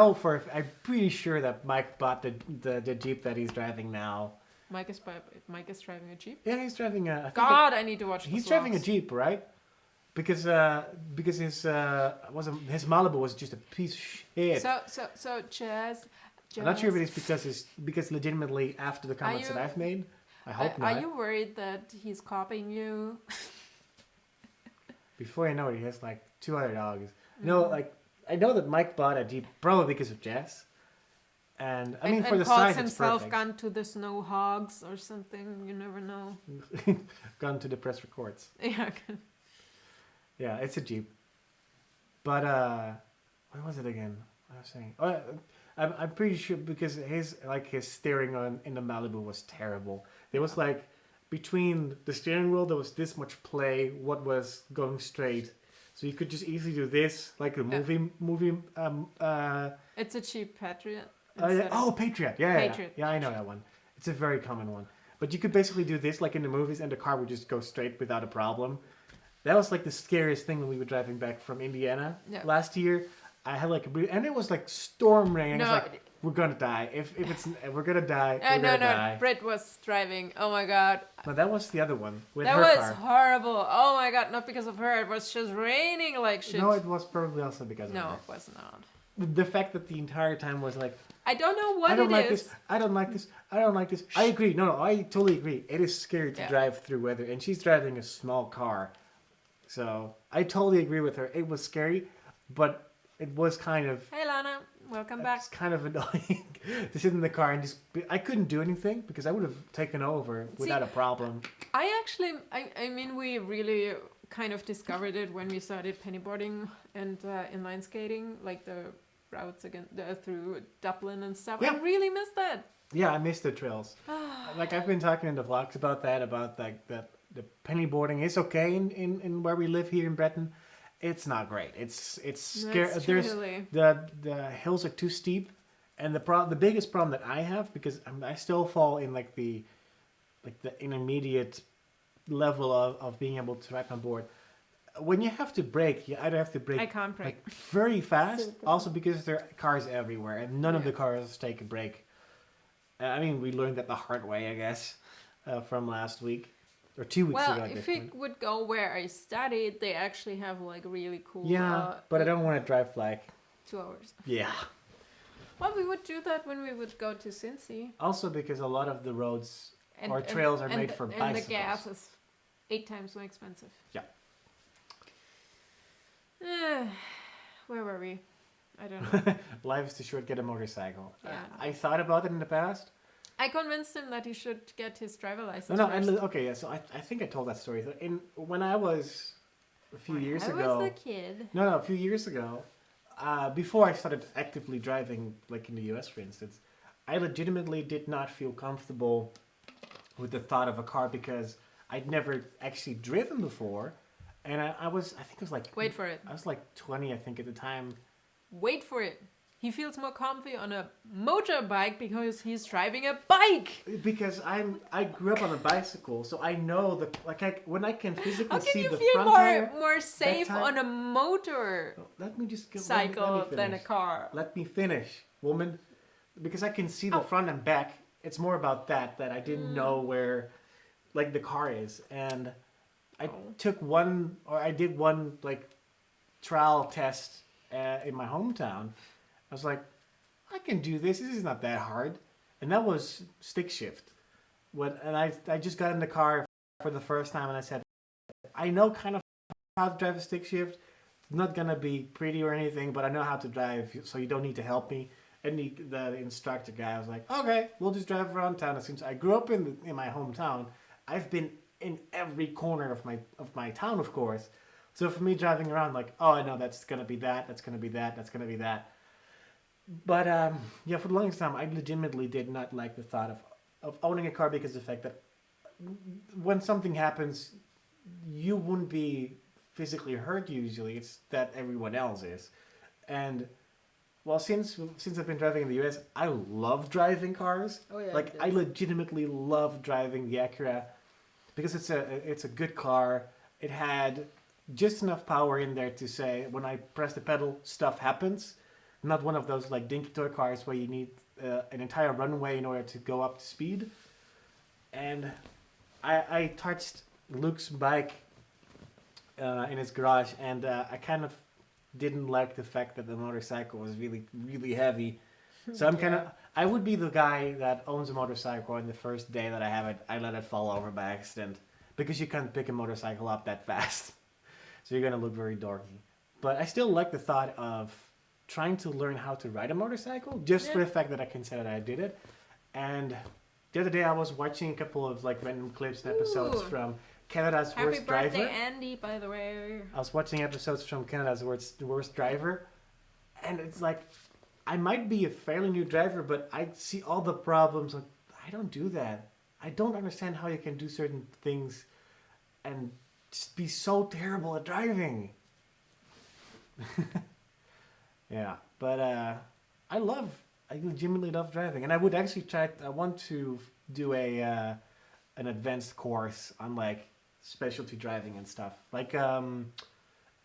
[SPEAKER 1] pretty sure that Mike bought the Jeep that he's driving now.
[SPEAKER 2] Mike is driving a Jeep?
[SPEAKER 1] Yeah, he's driving a...
[SPEAKER 2] I need to watch the
[SPEAKER 1] He's
[SPEAKER 2] vlogs.
[SPEAKER 1] driving a Jeep, right? Because his Malibu was just a piece of shit.
[SPEAKER 2] So Jazz...
[SPEAKER 1] I'm not sure if it is because legitimately after the comments that I've made, I hope not.
[SPEAKER 2] Are you worried that he's copying you?
[SPEAKER 1] Before I know it, he has like 2 other dogs. No, like I know that Mike bought a Jeep probably because of Jess. And I mean, for the size, it's perfect.
[SPEAKER 2] Gone to the snow hogs or something. You never know.
[SPEAKER 1] Gone to the press records.
[SPEAKER 2] Yeah.
[SPEAKER 1] Yeah, it's a Jeep. But what was it again? I was saying. Oh, I'm pretty sure because his steering in the Malibu was terrible. There was like between the steering wheel there was this much play. What was going straight. So you could just easily do this, like a movie.
[SPEAKER 2] It's a cheap Patriot.
[SPEAKER 1] Patriot. Yeah, I know that one. It's a very common one. But you could basically do this, like in the movies, and the car would just go straight without a problem. That was like the scariest thing when we were driving back from Indiana last year. I had and it was like storm rain. It's like we're gonna die. We're gonna die. We're gonna die.
[SPEAKER 2] Britt was driving. Oh my god.
[SPEAKER 1] No, that was the other one with
[SPEAKER 2] that
[SPEAKER 1] her
[SPEAKER 2] was
[SPEAKER 1] car.
[SPEAKER 2] Horrible. Oh my god, not because of her. It was just raining like shit.
[SPEAKER 1] No, it was probably also because of her.
[SPEAKER 2] No, it was not.
[SPEAKER 1] The fact that the entire time was like,
[SPEAKER 2] I don't know what it is.
[SPEAKER 1] I don't like this. I don't like this. I agree. No, I totally agree. It is scary to drive through weather, and she's driving a small car. So I totally agree with her. It was scary, but it was kind of...
[SPEAKER 2] Hey, Lana. Welcome back.
[SPEAKER 1] It's kind of annoying to sit in the car and just... I couldn't do anything because I would have taken over without a problem.
[SPEAKER 2] I mean, we really kind of discovered it when we started pennyboarding and inline skating, like the routes again through Dublin and stuff.
[SPEAKER 1] Yeah.
[SPEAKER 2] I really miss that.
[SPEAKER 1] Yeah, I miss the trails. Like I've been talking in the vlogs about that, about like the pennyboarding is okay in where we live here in Bretten. It's not great. It's scary. There's the hills are too steep, and the biggest problem that I have, because I still fall in like the intermediate level of being able to ride on board. When you have to brake, you either have to brake,
[SPEAKER 2] I can't brake.
[SPEAKER 1] like, very fast, also because there are cars everywhere, and none of the cars take a brake. I mean, we learned that the hard way, I guess, from last week. Or 2 weeks ago.
[SPEAKER 2] Well, if we would go where I studied, they actually have like really cool...
[SPEAKER 1] Yeah, but I don't want to drive like...
[SPEAKER 2] 2 hours.
[SPEAKER 1] Yeah.
[SPEAKER 2] Well, we would do that when we would go to Cincy.
[SPEAKER 1] Also because a lot of the roads or trails are made for bicycles.
[SPEAKER 2] And the gas is 8 times more expensive.
[SPEAKER 1] Yeah.
[SPEAKER 2] Where were we? I don't know.
[SPEAKER 1] Life is too short, get a motorcycle.
[SPEAKER 2] Yeah.
[SPEAKER 1] I thought about it in the past.
[SPEAKER 2] I convinced him that he should get his driver license first.
[SPEAKER 1] So I think I told that story. So when I was a few years ago...
[SPEAKER 2] I was a kid.
[SPEAKER 1] No, a few years ago, before I started actively driving, like in the US, for instance, I legitimately did not feel comfortable with the thought of a car because I'd never actually driven before. And I think it was like...
[SPEAKER 2] Wait for it.
[SPEAKER 1] I was like 20, I think, at the time.
[SPEAKER 2] Wait for it. he feels more comfy on a motorbike because he's driving a bike.
[SPEAKER 1] Because I grew up on a bicycle, so I know when I can physically
[SPEAKER 2] How can
[SPEAKER 1] see
[SPEAKER 2] you
[SPEAKER 1] the
[SPEAKER 2] feel
[SPEAKER 1] front tire.
[SPEAKER 2] more safe
[SPEAKER 1] tire-
[SPEAKER 2] on a motor
[SPEAKER 1] Let me just go.
[SPEAKER 2] cycle than a car?
[SPEAKER 1] Let me finish, woman. Because I can see the front and back. It's more about that I didn't know where, like, the car is, and I did one like trial test in my hometown. I was like, I can do this. This is not that hard, and that was stick shift. I just got in the car for the first time, and I said, I know kind of how to drive a stick shift. It's not gonna be pretty or anything, but I know how to drive, so you don't need to help me. And the instructor guy was like, okay, we'll just drive around town. Since I grew up in my hometown, I've been in every corner of my town, of course. So for me driving around, like, oh, I know that's gonna be that, that's gonna be that, that's gonna be that. But yeah, for the longest time, I legitimately did not like the thought of owning a car because of the fact that when something happens, you wouldn't be physically hurt usually. It's that everyone else is. And well, since I've been driving in the US, I love driving cars.
[SPEAKER 2] Oh yeah.
[SPEAKER 1] Like I legitimately love driving the Acura because it's a good car. It had just enough power in there to say when I press the pedal, stuff happens. Not one of those like dinky toy cars where you need an entire runway in order to go up to speed. And I touched Luke's bike in his garage, and I kind of didn't like the fact that the motorcycle was really, really heavy. So I would be the guy that owns a motorcycle, and the first day that I have it, I let it fall over by accident. Because you can't pick a motorcycle up that fast. So you're going to look very dorky. But I still like the thought of trying to learn how to ride a motorcycle, just for the fact that I can say that I did it. And the other day I was watching a couple of like random clips and episodes from Canada's Worst Driver.
[SPEAKER 2] Happy birthday, Andy, by the way.
[SPEAKER 1] I was watching episodes from Canada's Worst Driver, and it's like, I might be a fairly new driver, but I see all the problems. Like, I don't do that. I don't understand how you can do certain things and just be so terrible at driving. Yeah, but I legitimately love driving, and I would actually I want to do an advanced course on like specialty driving and stuff, like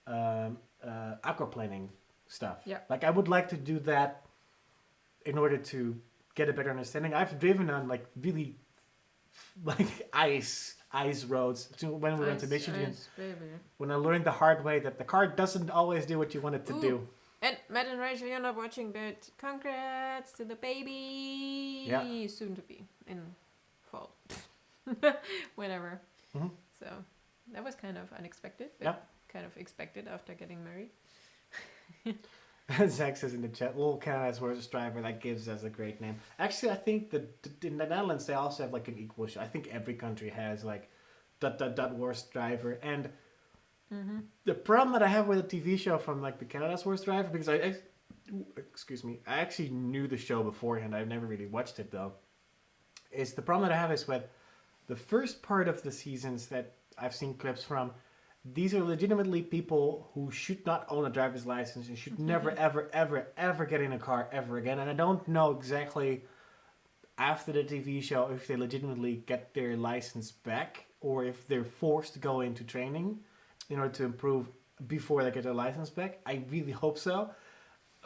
[SPEAKER 1] aquaplaning stuff.
[SPEAKER 2] Yeah.
[SPEAKER 1] Like I would like to do that in order to get a better understanding. I've driven on like really like ice roads when we went to Michigan. When I learned the hard way that the car doesn't always do what you want it to do.
[SPEAKER 2] And Matt and Rachel, you're not watching, but congrats to the baby.
[SPEAKER 1] Yeah.
[SPEAKER 2] Soon to be in fall. Whenever.
[SPEAKER 1] Mm-hmm.
[SPEAKER 2] So that was kind of unexpected, but kind of expected after getting married.
[SPEAKER 1] Zach says in the chat, little Canada's Worst Driver, that gives us a great name. Actually, I think in the Netherlands, they also have like an equal show. I think every country has like ... Worst Driver. And the problem that I have with the TV show from like the Canada's Worst Driver, because I actually knew the show beforehand. I've never really watched it though. Is the problem that I have is with the first part of the seasons that I've seen clips from, these are legitimately people who should not own a driver's license and should never, ever, ever, ever get in a car ever again. And I don't know exactly after the TV show if they legitimately get their license back or if they're forced to go into training in order to improve before they get their license back. I really hope so.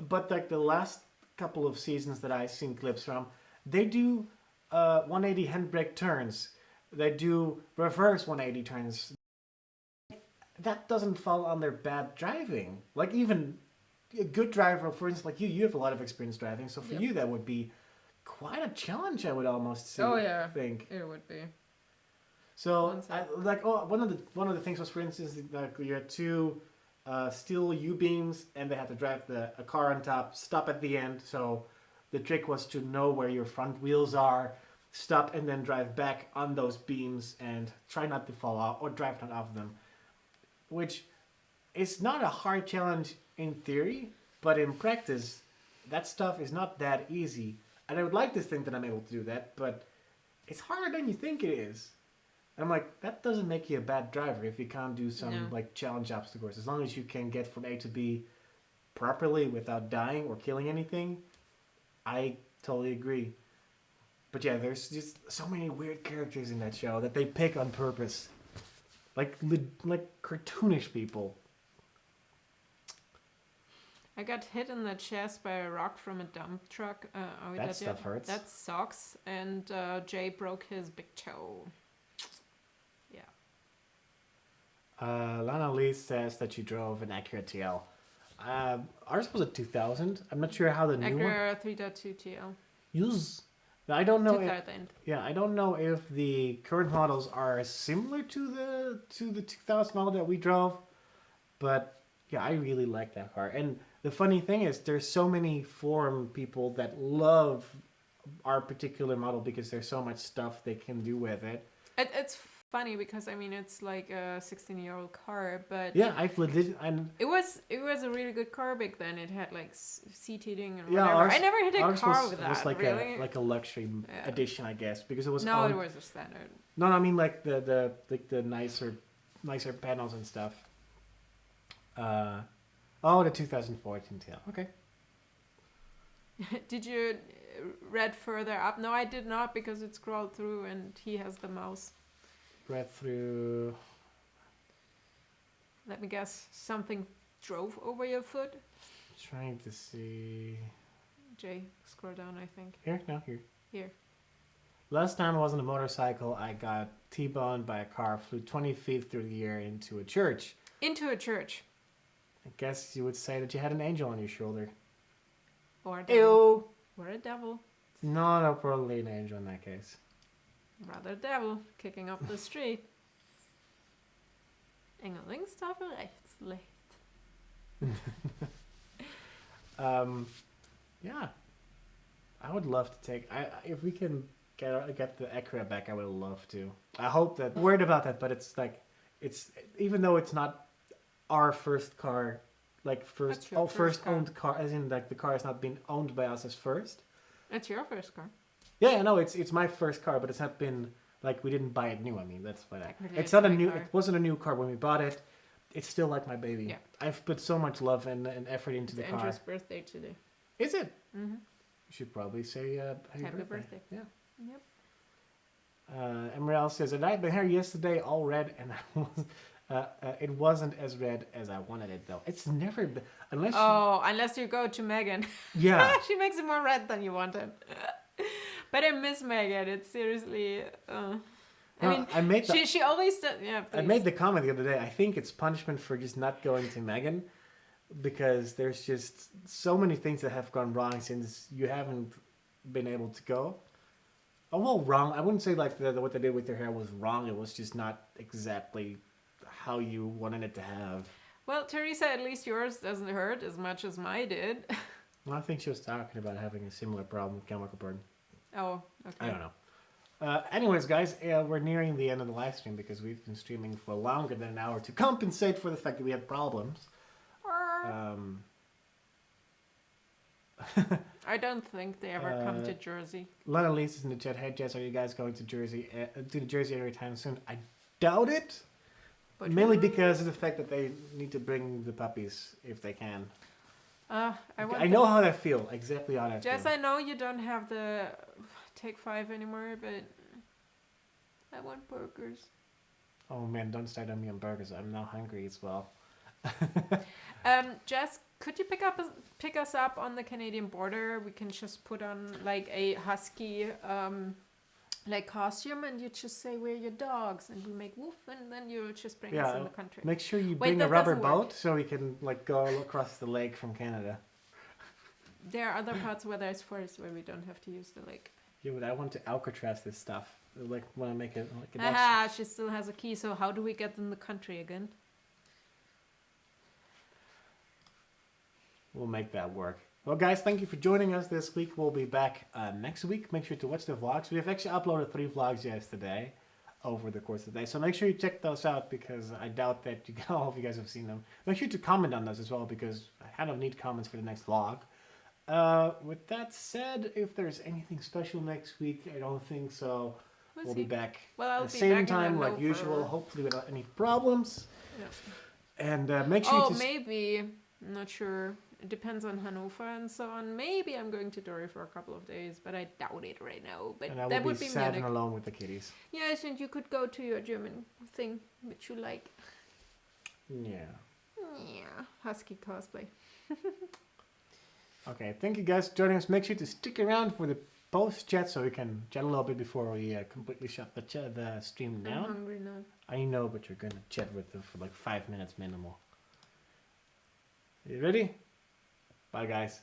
[SPEAKER 1] But like the last couple of seasons that I've seen clips from, they do 180 handbrake turns. They do reverse 180 turns. That doesn't fall under bad driving. Like even a good driver, for instance, like you have a lot of experience driving. So for you, that would be quite a challenge, I would almost say.
[SPEAKER 2] Oh yeah,
[SPEAKER 1] think
[SPEAKER 2] it would be.
[SPEAKER 1] So one of the things was, for instance, like you had two steel U-beams, and they had to drive a car on top, stop at the end. So the trick was to know where your front wheels are, stop, and then drive back on those beams and try not to fall off or drive not off them. Which is not a hard challenge in theory, but in practice, that stuff is not that easy. And I would like to think that I'm able to do that, but it's harder than you think it is. And I'm like, that doesn't make you a bad driver if you can't do some like challenge obstacles. As long as you can get from A to B properly without dying or killing anything, I totally agree. But yeah, there's just so many weird characters in that show that they pick on purpose, like cartoonish people.
[SPEAKER 2] I got hit in the chest by a rock from a dump truck.
[SPEAKER 1] That stuff hurts.
[SPEAKER 2] That sucks. And Jay broke his big toe. Yeah.
[SPEAKER 1] Lana Lee says that she drove an Acura TL. Ours was a 2000. I'm not sure how the new one.
[SPEAKER 2] Acura 3.2 TL.
[SPEAKER 1] Use. I don't know.
[SPEAKER 2] 2000.
[SPEAKER 1] I don't know if the current models are similar to the 2000 model that we drove, but yeah, I really like that car. And the funny thing is, there's so many forum people that love our particular model because there's so much stuff they can do with it.
[SPEAKER 2] It's funny because I mean it's like a 16-year-old car, but
[SPEAKER 1] yeah, I've legit.
[SPEAKER 2] It was a really good car back then. It had like seat heating and
[SPEAKER 1] Yeah,
[SPEAKER 2] whatever. I never hit a car with
[SPEAKER 1] It was
[SPEAKER 2] that.
[SPEAKER 1] like
[SPEAKER 2] really,
[SPEAKER 1] a luxury edition, I guess, because it was.
[SPEAKER 2] No, it was a standard.
[SPEAKER 1] No, I mean like the nicer panels and stuff. The 2014 TL. Okay.
[SPEAKER 2] Did you read further up? No, I did not because it scrolled through and he has the mouse.
[SPEAKER 1] Read through.
[SPEAKER 2] Let me guess. Something drove over your foot?
[SPEAKER 1] Trying to see.
[SPEAKER 2] Jay, scroll down, I think.
[SPEAKER 1] Here? No, here.
[SPEAKER 2] Here.
[SPEAKER 1] Last time I was on a motorcycle, I got T-boned by a car, flew 20 feet through the air into a church.
[SPEAKER 2] Into a church.
[SPEAKER 1] I guess you would say that you had an angel on your shoulder.
[SPEAKER 2] Or a devil.
[SPEAKER 1] Ew!
[SPEAKER 2] Or a devil.
[SPEAKER 1] No, probably an angel in that case.
[SPEAKER 2] Rather a devil kicking up the street. Yngelingsstaffel rechtslicht.
[SPEAKER 1] Yeah. I would love to take. If we can get the Acura back, I would love to. I hope that. Worried about that, but it's like, even though it's not our first car, like first owned car, as in like the car has not been owned by us as first.
[SPEAKER 2] It's your first car.
[SPEAKER 1] Yeah, no, it's my first car, but it's not been like we didn't buy it new. I mean, that's what
[SPEAKER 2] it's
[SPEAKER 1] not a
[SPEAKER 2] my
[SPEAKER 1] new.
[SPEAKER 2] car.
[SPEAKER 1] It wasn't a new car when we bought it. It's still like my baby.
[SPEAKER 2] Yeah.
[SPEAKER 1] I've put so much love and effort into the car.
[SPEAKER 2] Andrew's birthday today.
[SPEAKER 1] Is it?
[SPEAKER 2] Mm-hmm.
[SPEAKER 1] You should probably say happy birthday. Yeah.
[SPEAKER 2] Yep.
[SPEAKER 1] Emerald says, I dyed my hair yesterday, all red, and it wasn't as red as I wanted it, though. It's never been,
[SPEAKER 2] unless you go to Megan.
[SPEAKER 1] Yeah.
[SPEAKER 2] She makes it more red than you wanted. But I miss Megan. It's seriously. I mean, she always does. Yeah. Please.
[SPEAKER 1] I made the comment the other day. I think it's punishment for just not going to Megan, because there's just so many things that have gone wrong since you haven't been able to go. Oh, well, wrong. I wouldn't say like what they did with your hair was wrong. It was just not exactly how you wanted it to have.
[SPEAKER 2] Well, Teresa, at least yours doesn't hurt as much as mine did.
[SPEAKER 1] Well, I think she was talking about having a similar problem with chemical burn.
[SPEAKER 2] Oh, okay.
[SPEAKER 1] I don't know. Anyways, guys, we're nearing the end of the live stream because we've been streaming for longer than an hour to compensate for the fact that we had problems.
[SPEAKER 2] I don't think they ever come to Jersey.
[SPEAKER 1] Lana Lisa's in the chat. Hey, Jess, are you guys going to Jersey? To the Jersey area time soon? I doubt it. But mainly because of the fact that they need to bring the puppies if they can. I know how that feel. Exactly how that
[SPEAKER 2] Jess,
[SPEAKER 1] feel.
[SPEAKER 2] I know you don't have the Take 5 anymore, but I want burgers.
[SPEAKER 1] Oh man, don't start on me on burgers. I'm now hungry as well.
[SPEAKER 2] Jess, could you pick us up on the Canadian border? We can just put on like a husky like costume, and you just say we're your dogs, and we make woof, and then you'll just bring us in the country.
[SPEAKER 1] Make sure you bring a rubber boat so we can like go across the lake from Canada.
[SPEAKER 2] There are other parts where there's forest where we don't have to use the lake.
[SPEAKER 1] Yeah, but I want to Alcatraz this stuff. Like want to make it like an
[SPEAKER 2] she still has a key. So how do we get in the country again?
[SPEAKER 1] We'll make that work. Well, guys, thank you for joining us this week. We'll be back next week. Make sure to watch the vlogs. We have actually uploaded 3 vlogs yesterday over the course of the day. So make sure you check those out because I doubt that all of you guys have seen them. Make sure to comment on those as well because I kind of need comments for the next vlog. With that said, if there's anything special next week, I don't think so. We'll be back
[SPEAKER 2] at
[SPEAKER 1] the same time like usual, hopefully without any problems.
[SPEAKER 2] Yeah.
[SPEAKER 1] And make sure
[SPEAKER 2] maybe, I'm not sure, it depends on Hanover and so on. Maybe I'm going to Jurre for a couple of days, but I doubt it right now. But
[SPEAKER 1] And I
[SPEAKER 2] that
[SPEAKER 1] would be sad
[SPEAKER 2] Munich.
[SPEAKER 1] and alone with the kitties.
[SPEAKER 2] Yes, and you could go to your German thing, which you like.
[SPEAKER 1] Yeah.
[SPEAKER 2] Yeah, husky cosplay.
[SPEAKER 1] Okay, thank you guys for joining us. Make sure to stick around for the post chat so we can chat a little bit before we completely shut the stream down.
[SPEAKER 2] I'm hungry now.
[SPEAKER 1] I know, but you're gonna chat with them for like 5 minutes minimal. You ready? Bye, guys.